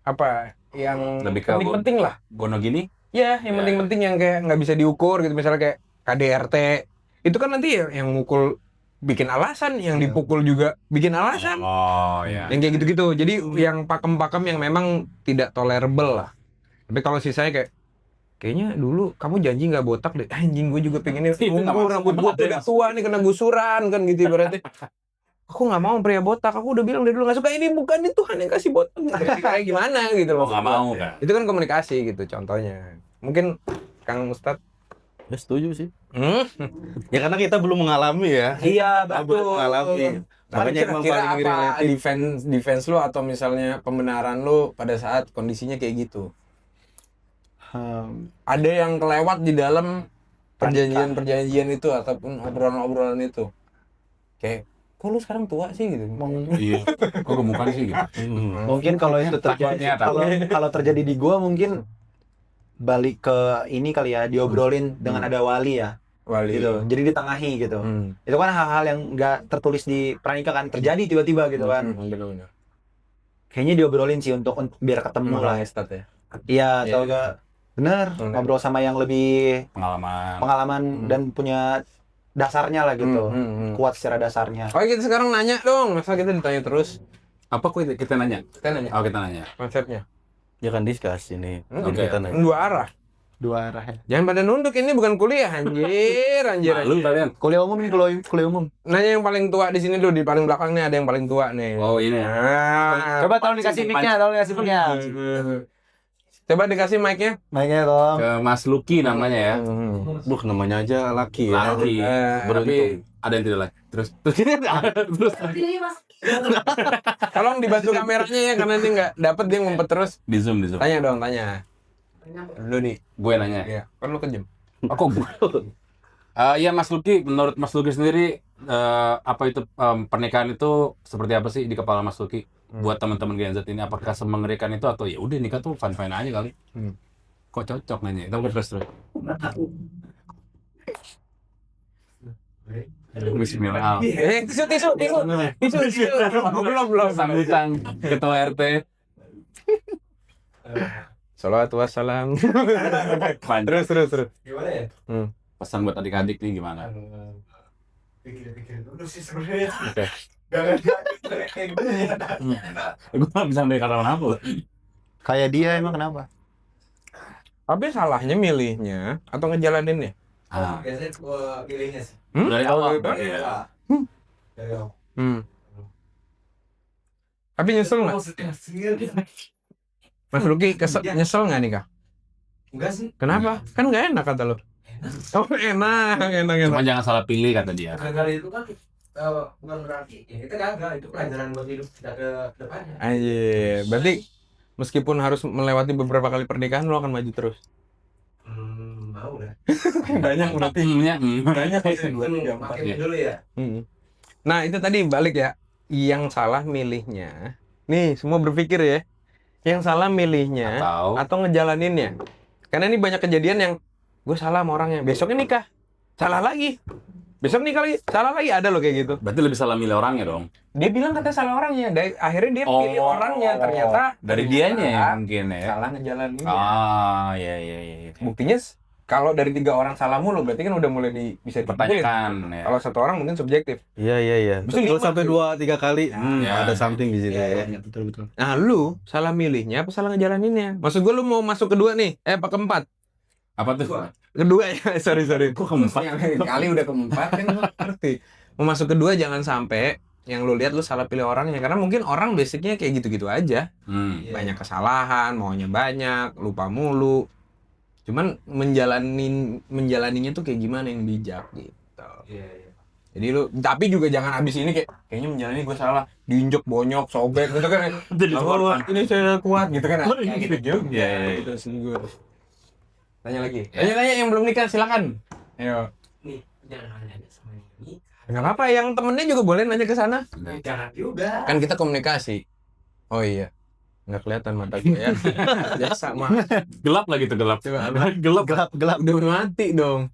apa? Yang Lebih ke penting lah. Gono gini. Ya, yang penting-penting yang kayak nggak bisa diukur gitu, misalnya kayak KDRT. Itu kan nanti ya yang mukul bikin alasan, yang dipukul juga bikin alasan. Oh ya. Yang kayak gitu-gitu. Jadi yang pakem-pakem yang memang tidak tolerable lah. Tapi kalau sisanya kayaknya dulu kamu janji nggak botak deh. Anjing, gue juga pengennya nunggu rambut gue tuh udah tua nih kena gusuran kan gitu berarti. Aku nggak mau pria botak. Aku udah bilang dari dulu nggak suka ini, bukan ini Tuhan yang kasih botak. Kayak gimana gitu loh. Nggak mau kan? Itu kan komunikasi gitu contohnya. Mungkin Kang Ustadz. Ya setuju sih. Hmm? Ya karena kita belum mengalami ya. Iya Belum mengalami. Makanya emang kira-kira paling apa relatif. defense lu atau misalnya pembenaran lu pada saat kondisinya kayak gitu? Ada yang kelewat di dalam perjanjian itu ataupun obrolan-obrolan itu. Kayak, kok lu sekarang tua sih gitu? Iya. Kok gemukan sih gitu. Mungkin kalau itu terjadi, kalau terjadi di gua mungkin balik ke ini kali ya, diobrolin dengan ada wali ya. Wali. Gitu. Jadi ditengahi gitu. Itu kan hal-hal yang nggak tertulis di pranikah kan, terjadi tiba-tiba gitu kan. Bener-bener. Kayaknya diobrolin sih untuk biar ketemu lah. Ustad ya. Iya, atau enggak bener, ngobrol sama yang lebih pengalaman dan punya dasarnya lah gitu. Kuat secara dasarnya. Oke, kita sekarang nanya dong. Masa kita ditanya terus? Apa kok kita nanya? Kita nanya. Oh kita nanya. Konsepnya. Ya kan diskus ini. Oke. Kita nanya. Dua arah. Dua arah ya. Jangan pada nunduk, ini bukan kuliah, anjir. Malu kalian. Kuliah umum nih, kuliah umum. Nanya yang paling tua di sini dulu, di paling belakang nih ada yang paling tua nih. Oh ini. Nah, Coba tolong dikasih mic-nya, coba dikasih mic-nya. Mic-nya tolong. Ke Mas Lucky namanya ya. Duh, namanya aja laki ya. Laki. Beruntung. Tapi ada yang tidak laki. Terus Jadi mas Tolong dibantu kameranya ya, karena ini nggak dapet dia ngumpet terus. di zoom. Tanya dong, tanya. Lu nih. Gue nanya. Iya, kan lu kejam. Oh, kok gue? Ya Mas Lucky, menurut Mas Lucky sendiri apa itu pernikahan itu seperti apa sih di kepala Mas Lucky? Buat teman-teman Gen Z ini, apakah semengerikan itu atau ya udah nikah tuh fine aja kali? Kok cocok nanya? Itu terus. Bismillah. Tisu. Belum. Sambutan ketua RT. Salawatu wassalam. Terus. Gimana ya? Pesan buat adik-adik nih gimana? Pikirin dulu sih sebenarnya. Oke. Jangan kayak gitu. Gue gak bisa dari kata apa. Kayak dia emang kenapa? Tapi salahnya milihnya atau ngejalaninnya? Biasanya gua pilihnya sih. Dari awal. Iya. Dari awal. Tapi nyesel nggak? Mas Lucky nyesel nggak nih kak? Enggak sih. Kenapa? Kan nggak enak kata lo. Oh enak. Cuma jangan salah pilih kata dia. Gagal itu kan bukan berarti ya kita gagal, itu pelajaran buat hidup kita ke depannya. Aja. Berarti meskipun harus melewati beberapa kali pernikahan lo akan maju terus. Mau dah. Banyak berarti. Banyak makin dulu ya. Nah itu tadi balik ya. Yang salah milihnya. Nih semua berpikir ya. Yang salah milihnya atau ngejalaninnya. Karena ini banyak kejadian yang gue salah sama orangnya. Besoknya nikah. Salah lagi. Besok nih kali salah lagi, ada loh kayak gitu. Berarti lebih salah milih orangnya dong. Dia bilang kata salah orangnya, akhirnya dia pilih orangnya, ternyata dari dianya ya mungkin ya. salah ngejalaninnya. Ah, iya. Buktinya kalau dari 3 orang salah mulu, berarti kan udah mulai bisa Pertanyakan ya. Kalau 1 orang mungkin subjektif. Iya. Betul, Betul, sampai 2-3 kali Ya. ada something di situ ya. Betul. Nah, lu salah milihnya apa salah ngejalaninnya? Maksud gue lu mau masuk kedua nih, apa keempat? Apa tuh? Kedua ya, sorry. Kok keempat? Kali udah keempat kan lu ngerti. Mau masuk kedua jangan sampai yang lu lihat lu salah pilih orangnya, karena mungkin orang basicnya kayak gitu-gitu aja. Banyak kesalahan, maunya banyak, lupa mulu. Cuman menjalaninya tuh kayak gimana yang bijak gitu. Jadi lu, tapi juga jangan abis ini kayaknya menjalani gue salah, diinjek bonyok, sobek gitu kan. Ini saya kuat gitu kan. Kayak gitu juga. Iya. Gitu sih gue. Tanya lagi. Tanya yang belum nikah silakan. Ayo. Nih, jangan nanya sama yang nikah. Enggak apa-apa, yang temennya juga boleh nanya ke sana. Jangan juga. Kan kita komunikasi. Oh iya. Nggak kelihatan mata gue ya. Ya sama. Gelap lagi tuh, gelap. Gelap. Udah mati dong.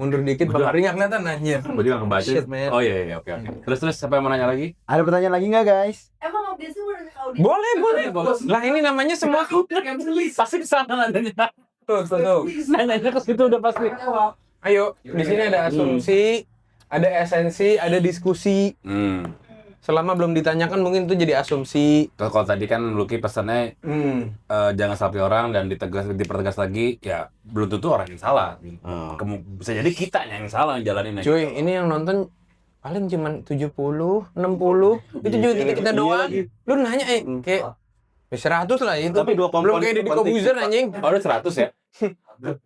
Mundur dikit, Bang Ari nggak kelihatan anjir. Gue juga ngebaca. Shit, man. Oh iya, oke. Terus siapa yang mau nanya lagi? Ada pertanyaan lagi nggak guys? Emang audisi udah ke audisi? Boleh. Lah ini namanya semua Pasti kesana nadanya. tuh. Nanya ke situ udah pasti. Ayo, di sini ada asumsi, ada esensi, ada diskusi. Selama belum ditanyakan mungkin itu jadi asumsi. Terus kalau tadi kan Lucky pesannya jangan salah pilih orang dan dipertegas lagi, ya belum tentu orang yang salah. Bisa jadi kita yang salah yang jalanin. Cuy, ini yang nonton paling cuman 70, 60. Itu juga kita doang. Lu nanya kayak 100 lah itu. Tapi 2 belum kayak Deddy Kobuzer anjing. Oh, udah 100 ya?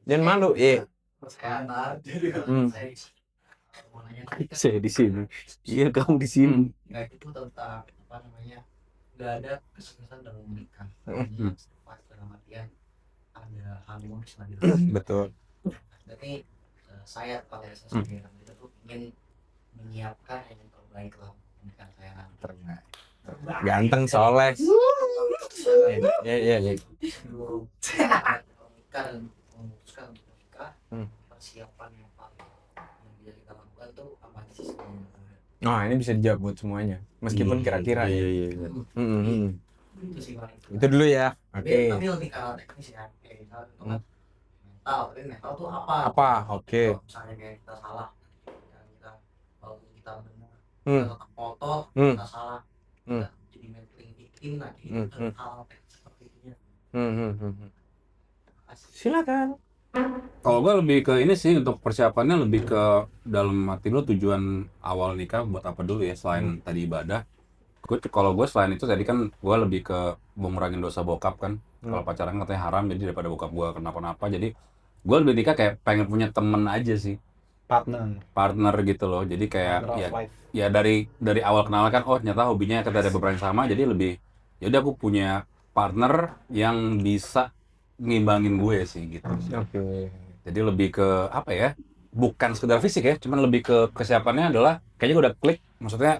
Jangan malu. Iya. Saya mau nanya Saya di sini. Iya, kamu di sini. nggak itu tentang apa namanya, nggak ada kesuksesan dalam menikah. Jadi pas dalam artian ada harmonis lah gitu. Betul. Berarti saya kalau saya sebagai orang kita tuh ingin menyiapkan yang terbaik lah pernikahan saya nanti. Ganteng soleh. Iya. Sebelum menikah dan memutuskan untuk menikah, persiapan yang paling yang bisa kita lakukan tuh apa aja sih sebenarnya? Oh, ini bisa dijawab buat semuanya. Meskipun kira-kira ya. Iya. Itu sih paling. Itu dulu ya. Oke. Tapi lebih ke teknis ya, kayak misalnya itu kan mental, tapi mental tuh apa? Apa? Oke. Kalau misalnya kayak kita salah, dan kita kalau kita benar, Hmm. kita tetap kotor, Hmm. kita salah, Hmm. kita jadi mentally victim lagi, hal teknis seperti itu ya. Silakan. Kalau gue lebih ke ini sih, untuk persiapannya lebih ke dalam hati lo tujuan awal nikah buat apa dulu ya, selain tadi ibadah. Kalau gue selain itu tadi kan gue lebih ke mau ngurangin dosa bokap kan. Kalau pacaran katanya haram, jadi daripada bokap gue kenapa-napa, jadi gue lebih nikah kayak pengen punya temen aja sih, partner gitu loh. Jadi kayak ya dari awal kenalan kan, oh ternyata hobinya kita ada beberapa yang sama, jadi lebih ya udah aku punya partner yang bisa ngimbangin gue sih gitu. Oke. Jadi lebih ke apa ya? Bukan sekedar fisik ya, cuman lebih ke kesiapannya adalah kayaknya gue udah klik. Maksudnya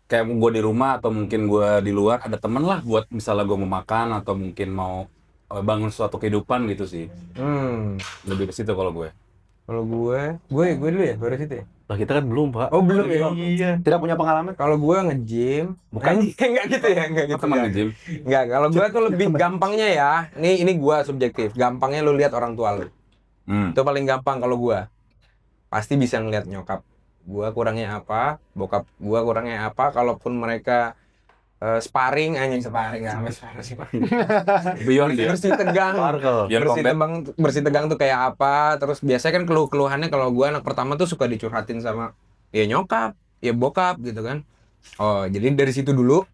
kayak gue di rumah atau mungkin gue di luar ada temen lah buat misalnya gue mau makan atau mungkin mau bangun suatu kehidupan gitu sih. Lebih ke situ kalau gue. Kalau gue dulu ya, gue dari situ ya. Lah kita kan belum, Pak. Oh, belum ya. Iya. Tidak punya pengalaman. Kalau gue nge-gym, Bukan. enggak gitu ya, enggak gitu. Teman nge-gym. Enggak, kalau gue tuh lebih gampangnya ya. Ini gue subjektif. Gampangnya lu lihat orang tua lu. Itu paling gampang kalau gue. Pasti bisa ngeliat nyokap gue kurangnya apa, bokap gue kurangnya apa. Kalaupun mereka sparring, anjing sparring nggak sampai sparring. Beyond dia. Bersih tegang. Biar Bersih tegang tuh kayak apa. Terus biasanya kan keluhannya kalau gue anak pertama tuh suka dicurhatin sama ya nyokap, ya bokap gitu kan. Oh, jadi dari situ dulu.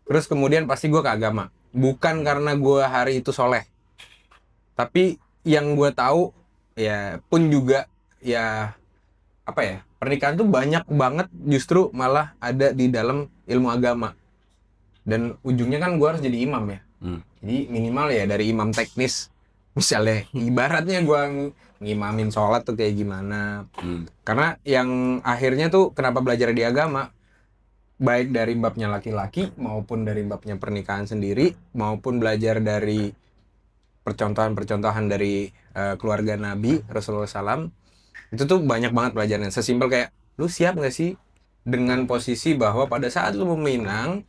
Terus kemudian pasti gue ke agama. Bukan karena gue hari itu soleh. Tapi yang gue tahu ya pun juga ya apa ya, pernikahan tuh banyak banget justru malah ada di dalam ilmu agama. Dan ujungnya kan gue harus jadi imam ya. Jadi minimal ya dari imam teknis. Misalnya ibaratnya gue ngimamin sholat tuh kayak gimana. Karena yang akhirnya tuh kenapa belajar di agama, baik dari babnya laki-laki maupun dari babnya pernikahan sendiri, maupun belajar dari percontohan-percontohan dari keluarga Nabi Rasulullah SAW, Itu tuh banyak banget pelajaran. Sesimpel kayak lu siap nggak sih dengan posisi bahwa pada saat lu meminang,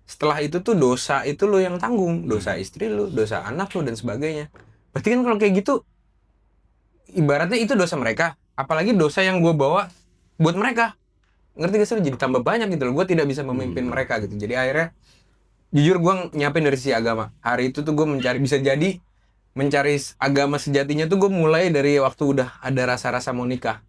setelah itu tuh dosa itu lu yang tanggung, dosa istri lu, dosa anak lu dan sebagainya. Berarti kan kalau kayak gitu ibaratnya itu dosa mereka, apalagi dosa yang gue bawa buat mereka. Ngerti gak sih? Jadi tambah banyak gitu loh. Gue tidak bisa memimpin mereka gitu. Jadi akhirnya jujur gue nyiapin dari sisi agama. Hari itu tuh gue mencari agama sejatinya tuh gue mulai dari waktu udah ada rasa-rasa mau nikah.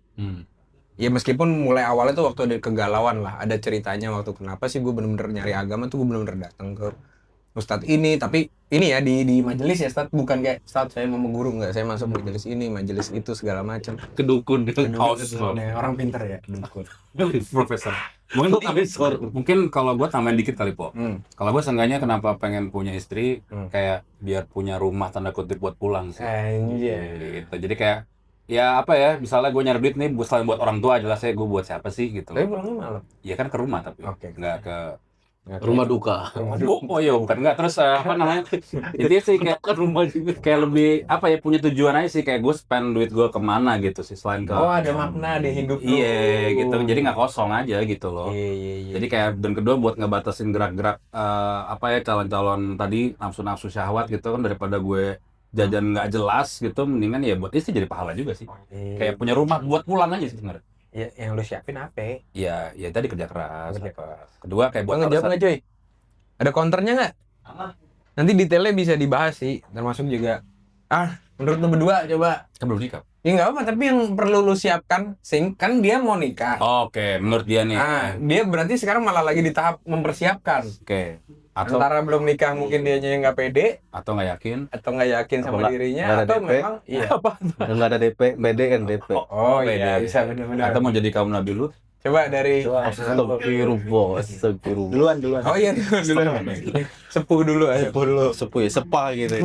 Ya meskipun mulai awalnya tuh waktu ada kegalauan lah, ada ceritanya waktu kenapa sih gue bener-bener nyari agama tuh gue bener-bener datang ke Ustadz ini, tapi ini ya di majelis ya Ustadz, bukan kayak Ustadz saya mau mengguru, nggak, saya masuk majelis ini, majelis itu segala macam. Kedukun Orang pinter ya, kedukun. Profesor. Mungkin kalau gue tambahin dikit kali Po. Kalau gue seenggaknya kenapa pengen punya istri kayak biar punya rumah tanda kutip buat pulang sih. Gitu. Jadi kayak ya apa ya, misalnya gue nyari duit nih selain buat orang tua, jelasnya gue buat siapa sih gitu. Tapi pulangnya malam. Iya kan ke rumah tapi nggak ke Rumah duka. Oh iya bukan enggak, terus apa namanya, intinya sih kayak rumah juga kayak lebih apa ya, punya tujuan aja sih, kayak gue spend duit gue kemana gitu sih selain ke ada makna di hidup lu. iya gitu, jadi nggak kosong aja gitu loh. Iya. Jadi kayak, dan kedua buat ngebatasin gerak-gerak apa ya, calon-calon tadi nafsu-nafsu syahwat gitu kan, daripada gue jajan nggak jelas gitu, mendingan ya buat istri jadi pahala juga sih. Kayak punya rumah buat pulang aja sih sebenarnya. Ya, yang lu siapin apa? Ya tadi kerja keras. Kedua kayak buat ngejawab nggak cuy? Ada counternya nggak? Nanti detailnya bisa dibahas sih, termasuk juga. Menurut lu berdua coba. Kan belum nikah. Ya nggak apa, tapi yang perlu lu siapkan, kan dia mau nikah. Oke, menurut dia nih. Dia berarti sekarang malah lagi di tahap mempersiapkan. Oke. Atau Antara belum nikah mungkin dianya yang nggak pede, atau nggak yakin. atau nggak yakin sama Nggak dirinya, ada atau DP. memang Apa? Nggak ada DP, BD kan DP. Oh Beda. iya, bisa benar-benar. Atau mau jadi kaum nabi lu? Coba dari Astagfirullah. Duluan. Oh iya, dulu. Sepuh dulu aja. Sepuh ya, sepa gitu.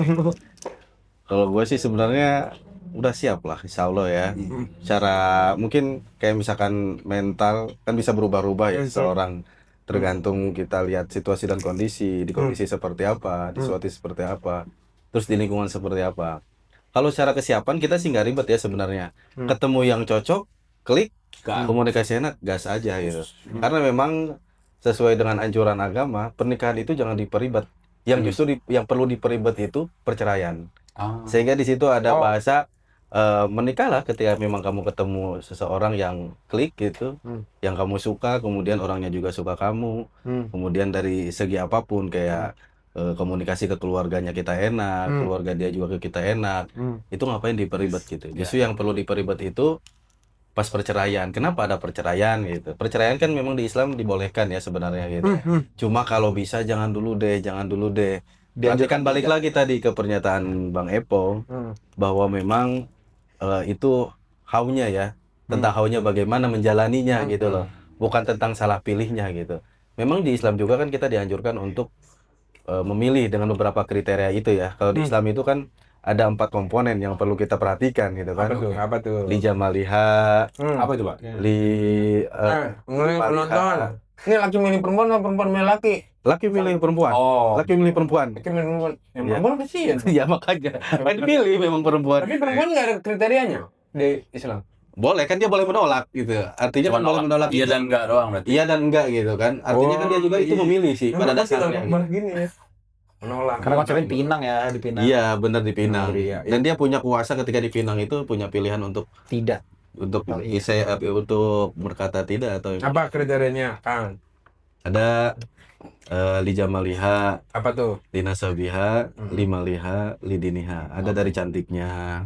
Kalau gue sih sebenarnya udah siap lah, insya Allah ya. Cara mungkin kayak misalkan mental kan bisa berubah-ubah ya seorang, tergantung kita lihat situasi dan kondisi, di kondisi seperti apa, di situasi seperti apa, terus di lingkungan seperti apa. Kalau secara kesiapan kita sih nggak ribet ya sebenarnya. Ketemu yang cocok, klik, komunikasi enak, gas aja gitu. Karena memang sesuai dengan anjuran agama, pernikahan itu jangan diperibet. Yang justru yang perlu diperibet itu perceraian. Sehingga di situ ada bahasa menikahlah ketika memang kamu ketemu seseorang yang klik gitu, yang kamu suka, kemudian orangnya juga suka kamu, kemudian dari segi apapun kayak komunikasi ke keluarganya kita enak, keluarga dia juga ke kita enak, itu ngapain diperibet gitu. Justru yang perlu diperibet itu pas perceraian. Kenapa ada perceraian gitu? Perceraian kan memang di Islam dibolehkan ya sebenarnya gitu. Cuma kalau bisa jangan dulu deh. Nanti kan balik lagi tadi ke pernyataan Bang Epo bahwa memang itu haunya ya, tentang haunya bagaimana menjalaninya gitu loh, bukan tentang salah pilihnya gitu. Memang di Islam juga kan kita dianjurkan untuk memilih dengan beberapa kriteria itu ya. Kalau di Islam itu kan ada 4 komponen yang perlu kita perhatikan gitu kan. Apa tuh? Li jamaliha, Apa itu, Pak? Penonton. Ini laki milih perempuan atau perempuan milih laki? Laki milih perempuan. Laki milih perempuan. Laki milih perempuan. Yang Iya. perempuan kasihan. Ya makanya. Kan dipilih memang perempuan. Tapi perempuan nggak ada kriterianya di Islam. Boleh kan, dia boleh menolak gitu. Artinya kan boleh menolak. Iya dan enggak doang berarti. Iya dan enggak gitu kan. Artinya kan dia juga itu memilih sih pada dasarnya. Malah gini ya. Menolak. Karena konsepnya dipinang ya, dipinang. Iya, benar dipinang. Iya. Dan dia punya kuasa ketika dipinang itu, punya pilihan untuk Tidak. untuk berkata tidak atau Apa kriterianya, Kang? ada li jamaliha, Apa tuh? li nasabiha, li maliha, li diniha. Ada dari cantiknya,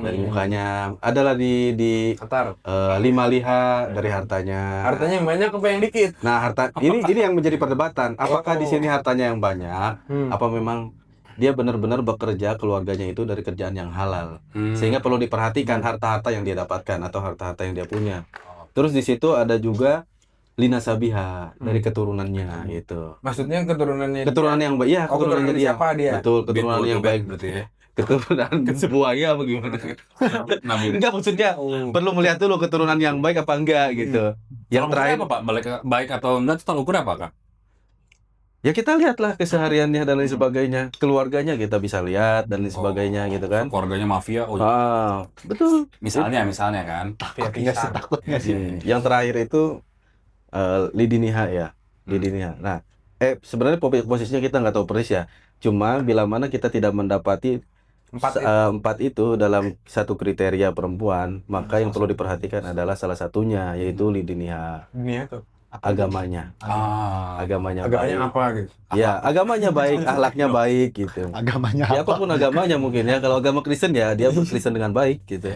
dari mukanya. Adalah di Qatar. li maliha, dari hartanya. Hartanya yang banyak apa yang dikit? Nah, ini yang menjadi perdebatan. Apakah di sini hartanya yang banyak? Apa memang dia benar-benar bekerja keluarganya itu dari kerjaan yang halal? Sehingga perlu diperhatikan harta-harta yang dia dapatkan atau harta-harta yang dia punya. Terus di situ ada juga lina sabiha, dari keturunannya gitu. Maksudnya keturunannya Keturunan yang baik, iya, keturunannya dia. Siapa dia? Betul, keturunan yang baik berarti ya. Keturunan buaya apa gimana? Nabi. Enggak, maksudnya perlu melihat dulu keturunan yang baik apa enggak gitu. Yang terakhir apa, Pak? Baik atau enggak itu tolak ukur apa, Kak? Ya kita lihatlah kesehariannya dan lain sebagainya, keluarganya kita bisa lihat dan lain sebagainya gitu kan. Keluarganya mafia. Oh, Betul. misalnya kan. Takutnya sih. Yang terakhir itu Lidi Niha ya, Lidi Niha. Nah, sebenarnya posisinya kita nggak tahu persis ya. Cuma bila mana kita tidak mendapati empat itu dalam satu kriteria perempuan, maka yang perlu diperhatikan adalah salah satunya yaitu Lidi Niha. Dunia tuh. Agamanya Agamanya baik. apa gitu? Ya, agamanya baik, akhlaknya baik gitu. Agamanya Ya apa? apapun agamanya mungkin ya. Kalau agama Kristen ya dia Kristen dengan baik gitu.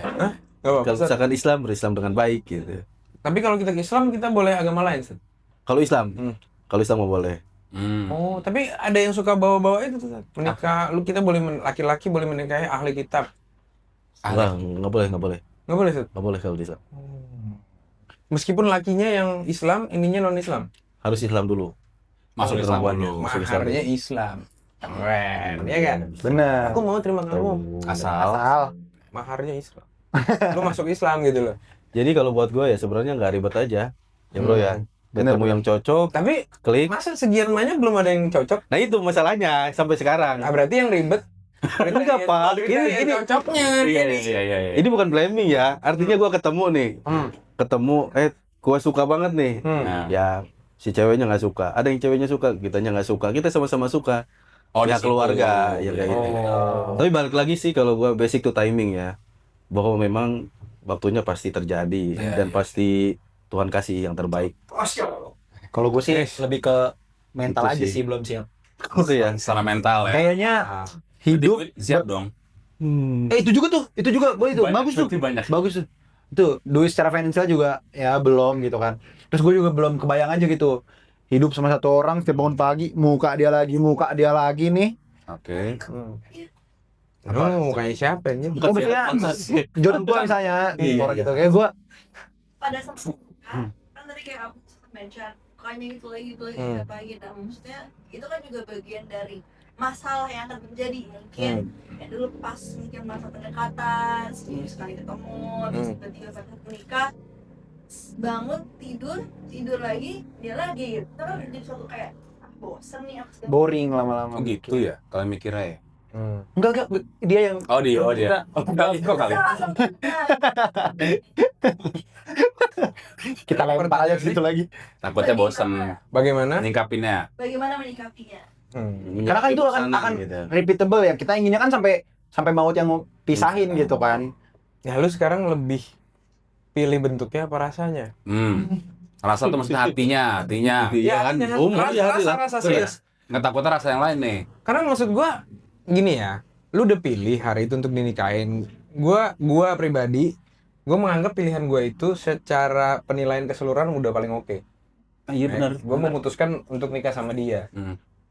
Kalau misalkan Islam berislam dengan baik gitu. Tapi kalau kita ke Islam kita boleh agama lain, Seth? Kalau Islam mau boleh. Oh, tapi ada yang suka bawa-bawa itu tuh, Seth. Menikah, kita boleh laki-laki boleh menikahi ahli kitab. Nggak boleh. Nggak boleh, Seth? Nggak boleh kalau di Islam. Meskipun lakinya yang Islam, ininya non-Islam. Harus Islam dulu. Masuk Islam Perempuannya. dulu. Masuk Islam. Maharnya Islam. Keren, ya kan? Bener. Aku mau terima kamu. Asal. Maharnya Islam. Lu masuk Islam gitu loh. Jadi kalau buat gue ya sebenarnya nggak ribet aja. Ya bro ya. Ketemu yang cocok, Tapi klik. masa sekian banyak belum ada yang cocok? Nah itu masalahnya sampai sekarang. Nah, berarti yang ribet. Enggak, Pak. Ini cocoknya. Iya. Ini bukan blaming ya. Artinya gue ketemu nih. Ketemu, gue suka banget nih. Nah. Ya si ceweknya nggak suka. Ada yang ceweknya suka, kitanya nggak suka. Kita sama-sama suka. Oh, Ya di situ. keluarga, ya kayak gitu. Tapi balik lagi sih kalau gue basic to timing ya. Bahwa memang waktunya pasti terjadi dan pasti Tuhan kasih yang terbaik. Kalau gue sih lebih ke mental Itu aja sih. sih, belum siap. Gitu ya. Secara mental ya. Kayaknya hidup Siap dong. itu juga boleh tuh. Bagus tuh. Banyak. Bagus tuh. Itu duit secara finansial juga ya belum gitu kan. Terus gue juga belum kebayang aja gitu. Hidup sama satu orang setiap bangun pagi, muka dia lagi nih. Oke. Mukanya siapa ini? Oh, misalnya jodoh gue misalnya orang gitu kayak gue pada saat kan tadi kayak aku sempat mention kayaknya itu lagi apa gitu. Maksudnya itu kan juga bagian dari masalah yang akan terjadi mungkin ya dulu pas mungkin masa pendekatan sekali ketemu terus tiba-tiba pas menikah bangun tidur lagi dia lagi itu kan jadi suatu kayak bosen nih aku boring lama-lama. Oh gitu ya. Kalian mikirnya ya. Enggak, dia yang Oh dia. Oh kali. kita lempar aja ke situ lagi. Takutnya bosan Bagaimana? nyingkapinnya. bagaimana menyikapinya. Karena kan itu akan gitu. repeatable ya. Kita inginnya kan sampai maut yang mau pisahin gitu kan. Ya lu sekarang lebih pilih bentuknya apa rasanya? Rasa tuh maksudnya hatinya. Iya kan, rasa serius. Nggak takutnya rasa yang lain nih. Karena maksud gua gini ya, lu udah pilih hari itu untuk dinikahin. Gua pribadi, gua menganggap pilihan gua itu secara penilaian keseluruhan udah paling oke. Iya benar. Gua memutuskan untuk nikah sama dia.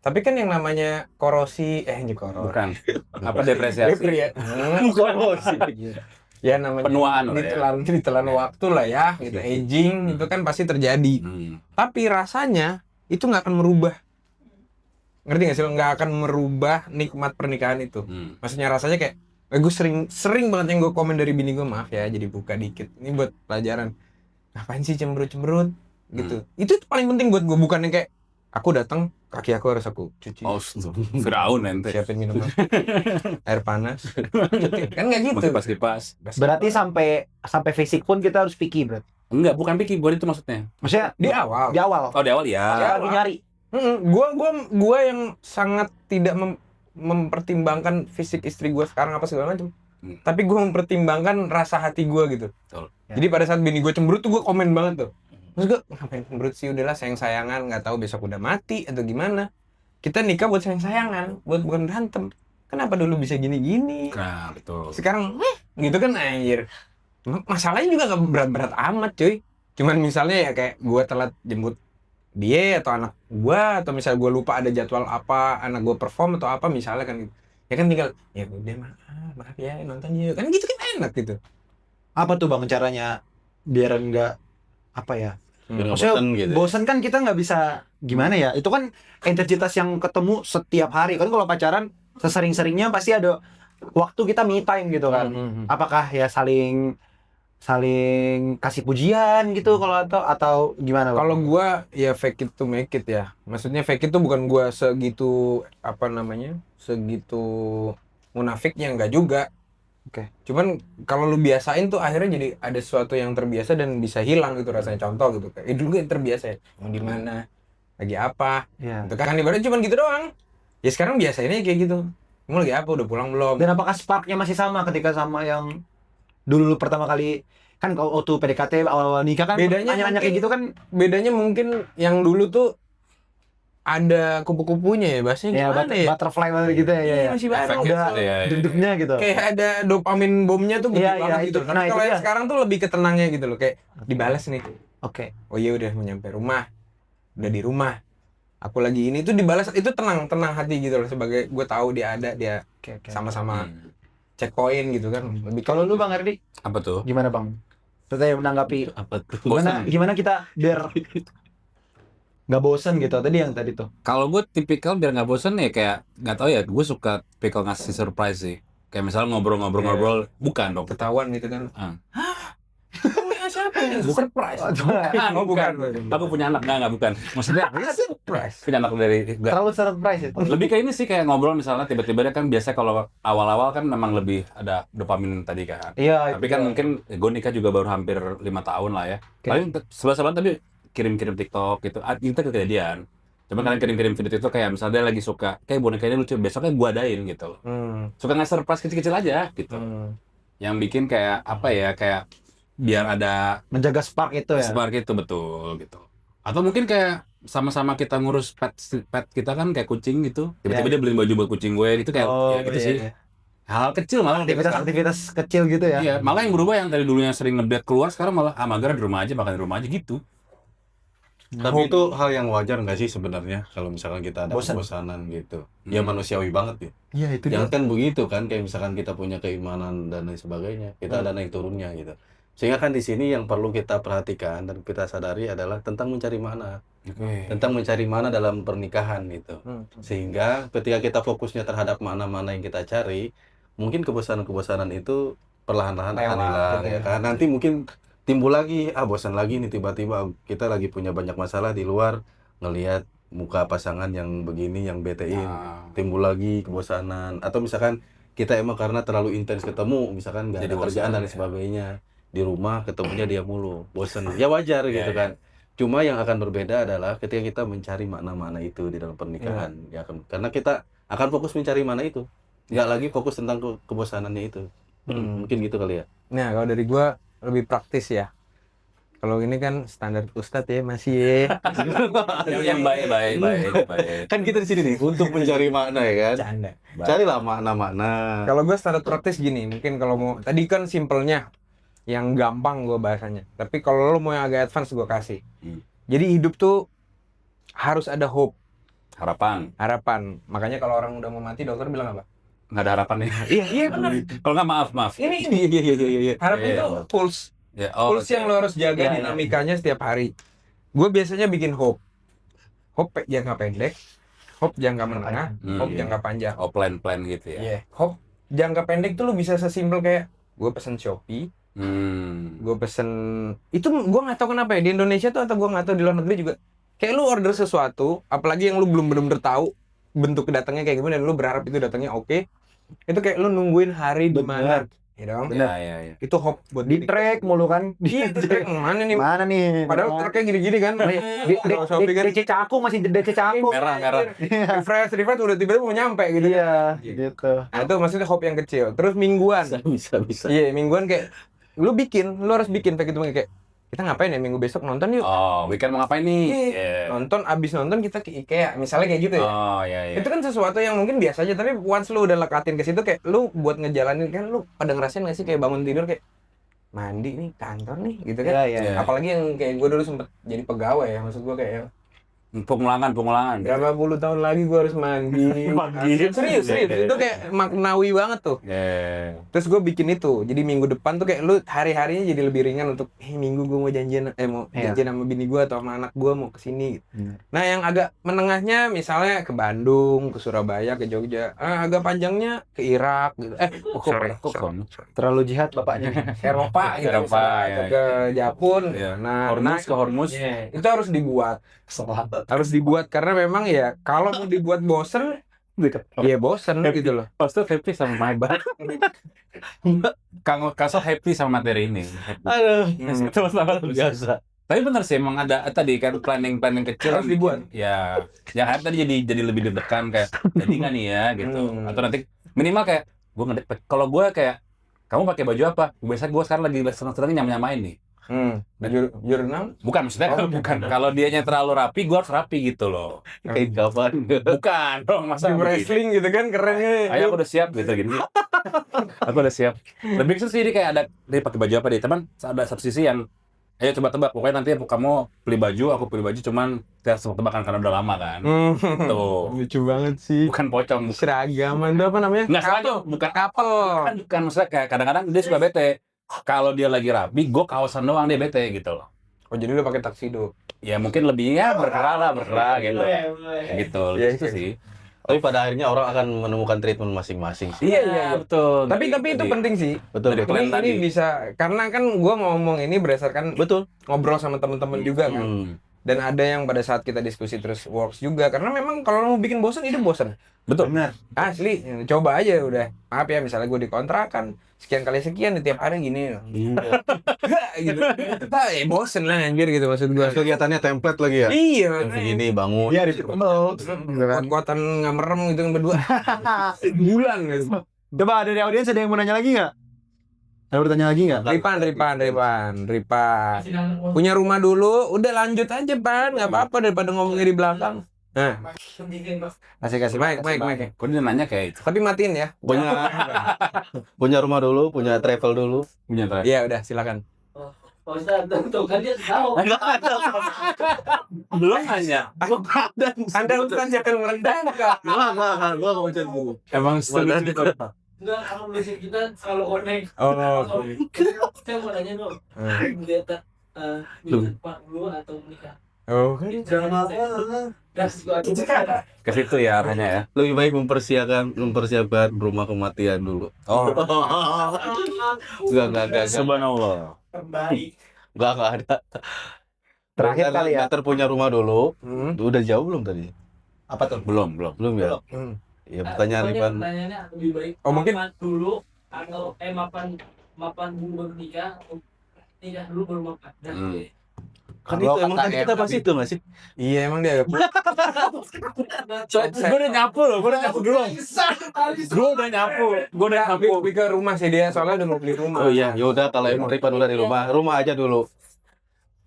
Tapi kan yang namanya korosi, Bukan. Apa depresiasi? Ya namanya Penuaan lah ya. ditelan waktu lah ya, gitu. Aging itu kan pasti terjadi. Tapi rasanya itu nggak akan merubah. Ngerti nggak sih? Nggak akan merubah nikmat pernikahan itu. Maksudnya rasanya kayak, gue sering banget yang gue komen dari bini gue, maaf ya, jadi buka dikit. Ini buat pelajaran. Ngapain sih cemberut-cemberut? Gitu. Itu paling penting buat gue, bukan yang kayak aku datang, kaki aku harus aku cuci. Oh, Firaun ente. Siapin minuman. Air panas. Cuci. Kan nggak gitu. Masih kipas. Berarti sampai fisik pun kita harus picky berarti. Enggak, bukan picky, buat itu maksudnya. Maksudnya Di awal. di awal. Oh, di awal ya. Saya lagi nyari. Gua yang sangat tidak mempertimbangkan fisik istri gua sekarang apa segala macam. Tapi gua mempertimbangkan rasa hati gua gitu. Betul. Jadi pada saat bini gua cemberut tuh gua komen banget tuh. Terus gua ngapain cemberut sih, udahlah sayang-sayangan, nggak tahu besok udah mati atau gimana. Kita nikah buat sayang-sayangan, bukan berantem. Kenapa dulu bisa gini-gini? Nah, betul. Sekarang gitu kan anjir. Masalahnya juga gak berat-berat amat cuy. Cuman misalnya ya kayak gua telat jemput dia atau anak gua, atau misalnya gua lupa ada jadwal apa, anak gua perform atau apa misalnya kan gitu. Ya kan tinggal ya udah maaf ya nonton yuk. Kan gitu kan enak gitu. Apa tuh Bang caranya biar enggak apa ya? Biar nggak Maksudnya bosan gitu. bosan kan kita nggak bisa gimana ya? Itu kan intensitas yang ketemu setiap hari kan. Kalau pacaran sesering-seringnya pasti ada waktu kita me time gitu kan. Apakah ya saling saling kasih pujian gitu kalau atau gimana Bang? Kalau gua ya fake it to make it ya. Maksudnya fake it tuh bukan gua segitu apa namanya? Segitu munafiknya enggak juga. Oke. Cuman kalau lu biasain tuh akhirnya jadi ada sesuatu yang terbiasa dan bisa hilang gitu rasanya. Contoh gitu kayak dulu gue terbiasa ya. Mau di mana? Lagi apa? Iya. Itu kan ibaratnya cuman gitu doang. Ya sekarang biasainnya kayak gitu. Kamu lagi apa? Udah pulang belum? Dan apakah sparknya masih sama ketika sama yang dulu pertama kali kan kalau waktu PDKT awal-awal nikah kan Bedanya nanya-nanya mungkin- kayak gitu kan Bedanya mungkin yang dulu tuh ada kupu-kupunya ya bahasanya ya gimana ya? butterfly banget gitu ya Iya, masih baru. Efeknya Udah gitu ya, iya. deg-degnya gitu. Kayak ada dopamin bomnya tuh gede Iya, iya, banget gitu. itu. Tapi Nah, itu kalau yang dia. sekarang tuh lebih ke tenangnya gitu loh, kayak dibalas nih. Oke. Oh iya udah mau nyampe rumah. Udah di rumah. Aku lagi ini tuh dibalas itu tenang hati gitu loh sebagai gue tahu dia ada, dia Oke. sama-sama checkpoint gitu kan. Lebih Kalau lu Bang Erdi Apa tuh? gimana Bang? Saya menanggapi Apa tuh? gimana kita biar nggak bosen gitu tadi tuh. Kalau gue tipikal biar nggak bosen ya kayak nggak tahu ya, gue suka tipikal ngasih surprise sih. Kayak misalnya ngobrol-ngobrol, bukan dong. ketahuan gitu kan. Siapa yang surprise? Oh, bukan. Aku punya anak, nggak bukan. Maksudnya Surprise. punya anak dari nggak. Terlalu surprise itu. Lebih kayak ini sih kayak ngobrol misalnya tiba-tiba dia kan biasa kalau awal-awal kan memang lebih ada dopamin tadi kan. Iya. Tapi kan mungkin gue nikah juga baru hampir 5 tahun lah ya. Paling sebelah-sebelah tapi kirim-kirim TikTok gitu. Itu kejadian. Cuma kalian kirim-kirim video TikTok kayak misalnya dia lagi suka kayak boneka ini lucu, besoknya gue adain gitu loh. Suka ngasih surprise kecil-kecil aja gitu. Yang bikin kayak apa ya, kayak biar ada menjaga spark itu ya. spark itu betul gitu. Atau mungkin kayak sama-sama kita ngurus pet kita kan kayak kucing gitu. Tiba-tiba dia beliin baju buat kucing gue gitu kayak ya gitu sih. Hal kecil malah Aktivitas kecil gitu ya. Iya, malah yang berubah yang dari dulunya sering ngedate keluar sekarang malah mager di rumah aja, makan di rumah aja gitu. Tapi itu hal yang wajar nggak sih sebenarnya kalau misalkan kita ada Bosan. kebosanan gitu. Ya manusiawi banget ya. Iya itu Jangan kan begitu kan, kayak misalkan kita punya keimanan dan lain sebagainya, kita ada naik turunnya gitu. Sehingga kan di sini yang perlu kita perhatikan dan kita sadari adalah tentang mencari makna. Tentang mencari makna dalam pernikahan gitu. Sehingga ketika kita fokusnya terhadap makna-makna yang kita cari, mungkin kebosanan-kebosanan itu perlahan-lahan akan hilang ya kan. Nanti mungkin timbul lagi, bosan lagi nih tiba-tiba kita lagi punya banyak masalah di luar, ngelihat muka pasangan yang begini, yang betein, timbul lagi kebosanan. Atau misalkan kita emang karena terlalu intens ketemu, misalkan nggak ada kerjaan dan lain sebagainya, di rumah ketemunya dia mulu, bosan. Ya wajar gitu kan. Cuma yang akan berbeda adalah ketika kita mencari makna-makna itu di dalam pernikahan, ya kan? Karena kita akan fokus mencari makna itu, nggak lagi fokus tentang kebosanannya itu. Mungkin gitu kali ya. Nah, kalau dari gua lebih praktis ya. Kalau ini kan standar Ustadz ya masih ya. Yang baik. Kan kita di sini nih untuk mencari makna ya kan. Canda. Carilah makna-makna. Kalau gue standar praktis gini, mungkin kalau mau tadi kan simpelnya, yang gampang gue bahasanya. Tapi kalau lo mau yang agak advance gue kasih. Jadi hidup tuh harus ada hope, Harapan. Makanya kalau orang udah mau mati dokter bilang apa? Nggak ada harapan nih. Iya benar. Kalau nggak maaf. Ini Iya. harapan itu pulse. Ya, Pulse yang lo harus jaga dinamikanya setiap hari. Gue biasanya bikin hope. Hope jangka pendek, hope jangka menengah, hope jangka panjang. Oh, plan gitu ya. Iya. Hope jangka pendek tuh lo bisa sesimpel kayak gue pesen Shopee, gue pesen itu gue nggak tahu kenapa ya di Indonesia tuh atau gue nggak tahu di luar negeri juga kayak lu order sesuatu apalagi yang lu belum benar-benar tahu bentuk datangnya kayak gimana dan lu berharap itu datangnya oke. Itu kayak lu nungguin hari di mana ya dong. Iya. Itu hope buat di track mulu kan. iya track mana nih Mana nih? padahal tracknya gini-gini kan di Shopee kan Cicakung masih di Cicakung. Merah. refresh udah tiba-tiba mau nyampe gitu. Iya, gitu. Nah itu maksudnya hope yang kecil. Terus mingguan. Bisa. Iya, mingguan kayak lu harus bikin kayak gitu kayak kita ngapain ya minggu besok nonton yuk. Oh, weekend mau ngapain nih? Iya. Abis nonton kita ke IKEA, misalnya kayak gitu ya. Oh, iya. Itu kan sesuatu yang mungkin biasa aja, tapi once lu udah lekatin ke situ kayak lu buat ngejalanin kan lu pada ngerasain nggak sih kayak bangun tidur kayak mandi nih kantor nih gitu kan. Iya. Apalagi yang kayak gue dulu sempet jadi pegawai ya, maksud gue kayak Pengulangan. Berapa puluh tahun lagi gue harus mandi. Serius. Itu kayak maknawi banget tuh. Terus gue bikin itu. Jadi minggu depan tuh kayak lu hari-harinya jadi lebih ringan untuk minggu gue mau janjian sama bini gue atau sama anak gue mau kesini. Nah yang agak menengahnya misalnya ke Bandung, ke Surabaya, ke Jogja. Agak panjangnya ke Irak gitu. Terlalu jihad bapaknya. Eropa gitu. Eropa, Atau ya. ke Jepun. Iya. Nah, Hormuz. itu harus dibuat. Harus dibuat karena memang ya kalau mau dibuat bosen, ya bosen gitu loh. Pastor happy sama my bad. Kang Kasal happy sama materi ini. Aduh, Itu sangat biasa. Tapi benar sih emang ada tadi kan planning kecil Harus dibuat. Ya, yang hari tadi jadi lebih deg-degan kayak jadi nggak nih ya gitu. Atau nanti minimal kayak gue ngedek. Kalau gue kayak kamu pakai baju apa? Biasanya gue sekarang lagi seneng nyamain nih. Baju renang? Bukan maksudnya bukan. Kalau dianya terlalu rapi, gue harus rapi gitu loh. Kayak kapan? Bukan dong, masa Di wrestling gitu kan kerennya. Ayo aku udah siap gitu gini. Aku udah siap. Lebih ke sih kayak ada dia pakai baju apa deh, teman. Ada satu sisi yang ayo coba tebak. Pokoknya nanti kamu beli baju, aku beli baju, cuman kita harus tebakan karena udah lama kan. Tuh. Lucu banget sih. Bukan pocong. Seragaman itu apa namanya? Nggak seragam, bukan Couple. Bukan maksudnya kayak kadang-kadang dia suka bete. Kalau dia lagi rapi, gue kawasan doang dia bete gitu loh. Oh jadi lu pakai tuxedo. Ya mungkin lebih ya berkerah gitu. Gitu. Iya, Itu iya. sih. Tapi pada akhirnya orang akan menemukan treatment masing-masing sih. Iya, betul. Tapi itu penting sih. Betul. Dari betul. plan Ini bisa karena kan gua ngomong ini berdasarkan Betul. ngobrol sama teman-teman juga kan. Dan ada yang pada saat kita diskusi terus works juga karena memang kalau mau bikin bosan itu bosan. Betul. benar. Asli, coba aja udah. Maaf ya misalnya gue dikontrakan sekian kali sekian di tiap hari gini. Gitu. Bosen lah anjir gitu maksud gue. Kegiatannya template lagi ya. Iya, Begini bangun. Iya, ditambal. kuat-kuatan nggak merem gitu kan berdua. Bulan gitu. Coba dari audiens ada yang mau nanya lagi nggak? Ada bertanya lagi nggak? Ripan. Punya rumah dulu, udah lanjut aja Pan, nggak apa-apa daripada ngomongnya di belakang. Nah, kasih Mike. Kok dia nanya kayak itu? Tapi matiin ya. Punya rumah dulu, punya travel dulu. Punya terakhir. Iya udah silakan. Pak Ustadz, tuh kan dia tahu. Belum nanya. Anda bukan jangan merendahkan. Gua mau cari dulu. Emang setuju. Enggak, kalau musik kita selalu connect. Oh, Saya mau nanya dong. Minta Pak dulu atau menikah? oh. Jangan Ke situ ya arahnya ya. Lebih baik mempersiapkan rumah kematian dulu. Oh, Enggak. subhanallah. Terbaik. Enggak ada. Terakhir kali ya. Punya rumah dulu. Udah jauh belum tadi? Apa tuh? Belum. Belum ya? Ya pertanyaan Ivan. Pertanyaannya lebih baik. Oh, mungkin- mapan dulu atau mapan dulu baru nikah atau nikah dulu baru mapan. Kan itu emang tadi kita bahas itu nggak sih? Iya emang dia agak Gue udah nyapu loh, gue udah nyapu dulu. Gue udah nyapu. Lebih ke rumah sih dia soalnya udah mau beli rumah. Oh iya, yaudah kalau emang Ripan udah di rumah aja dulu.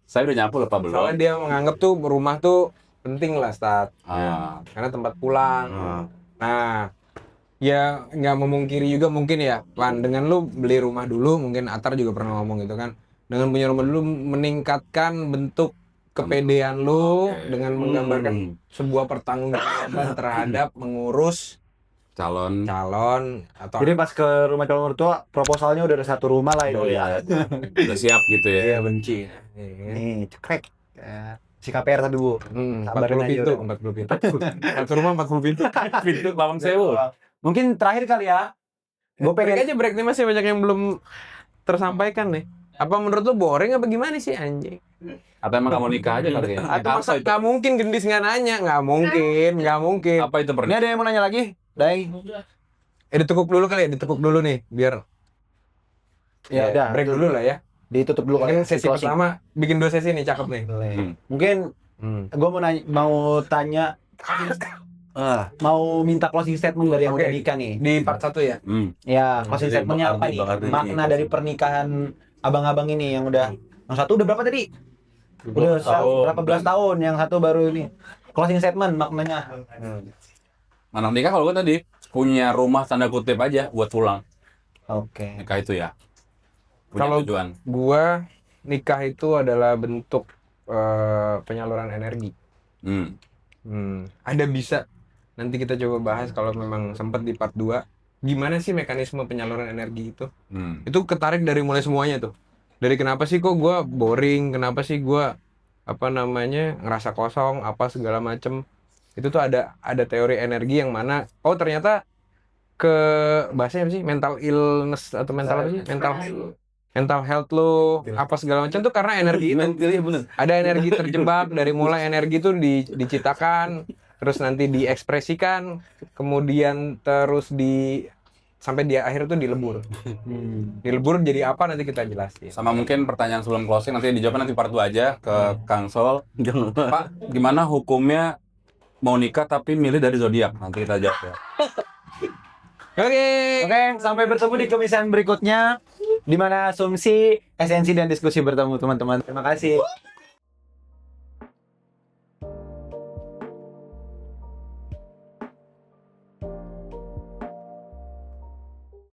Saya udah nyapu loh, Pak, belum. Soalnya dia menganggap tuh rumah tuh penting lah Stat. Ah. Karena tempat pulang. Nah, ya nggak memungkiri juga mungkin ya, Pan. Dengan lu beli rumah dulu, mungkin Atar juga pernah ngomong gitu kan. Dengan punya rumah dulu meningkatkan bentuk kepedean lu dengan menggambarkan sebuah pertanggungjawaban terhadap mengurus Calon. atau Jadi pas ke rumah calon mertua, proposalnya udah ada satu rumah lah Oh itu. iya. Udah siap gitu ya. iya benci. Nih, cekrek. Ya. Si KPR tadi Bu. 40 Sabarin aja pintu, udah. 40 pintu. Satu rumah 40 pintu. Pintu Lawang Sewu. Mungkin terakhir kali ya. Gue Break pengen aja break nih masih banyak yang belum tersampaikan nih. Apa menurut lu boring apa gimana sih anjing? Atau emang kamu nikah aja kali ya? Atau Apa masa itu? nggak mungkin gendis nggak nanya? Nggak mungkin. Apa itu Ini pernah? ada yang mau nanya lagi? Dai. Ditekuk dulu kali ya, ditekuk dulu nih biar Ya udah. break dulu lah ya. Ditutup dulu Mungkin kali. sesi Closing. pertama bikin 2 sesi nih cakep nih. Mungkin gue mau tanya mau minta closing statement dari yang Oke. udah nikah nih. Di part 1 ya. Ya, closing Jadi statementnya Bang apa Ardi, nih? Bang Ardi Makna nih. dari pernikahan abang-abang ini yang udah yang satu udah berapa tadi? Udah berapa belas tahun, yang satu baru ini. Closing statement maknanya. Anak nikah kalau gue tadi punya rumah tanda kutip aja buat pulang. Oke. Nikah itu ya. Punya Kalau tujuan. gua nikah itu adalah bentuk penyaluran energi. Ada bisa nanti kita coba bahas kalau memang sempat di part 2 gimana sih mekanisme penyaluran energi itu. Itu ketarik dari mulai semuanya tuh. Dari kenapa sih kok gue boring, kenapa sih gue ngerasa kosong, apa segala macem. Itu tuh ada teori energi yang mana ternyata ke bahasanya apa sih, mental illness atau mental apa sih, mental health lo apa segala macam tuh karena energi itu. Ada energi terjebak dari mulai energi itu diciptakan, terus nanti diekspresikan, kemudian terus sampai di akhir tuh dilebur. Dilebur jadi apa nanti kita jelasin. Sama mungkin pertanyaan sebelum closing nanti dijawab nanti part 2 aja ke Kang Sol. Pak, gimana hukumnya mau nikah tapi milih dari zodiak? Nanti kita jawab ya. Oke, sampai bertemu di kemisan berikutnya di mana asumsi, esensi dan diskusi bertemu teman-teman. Terima kasih.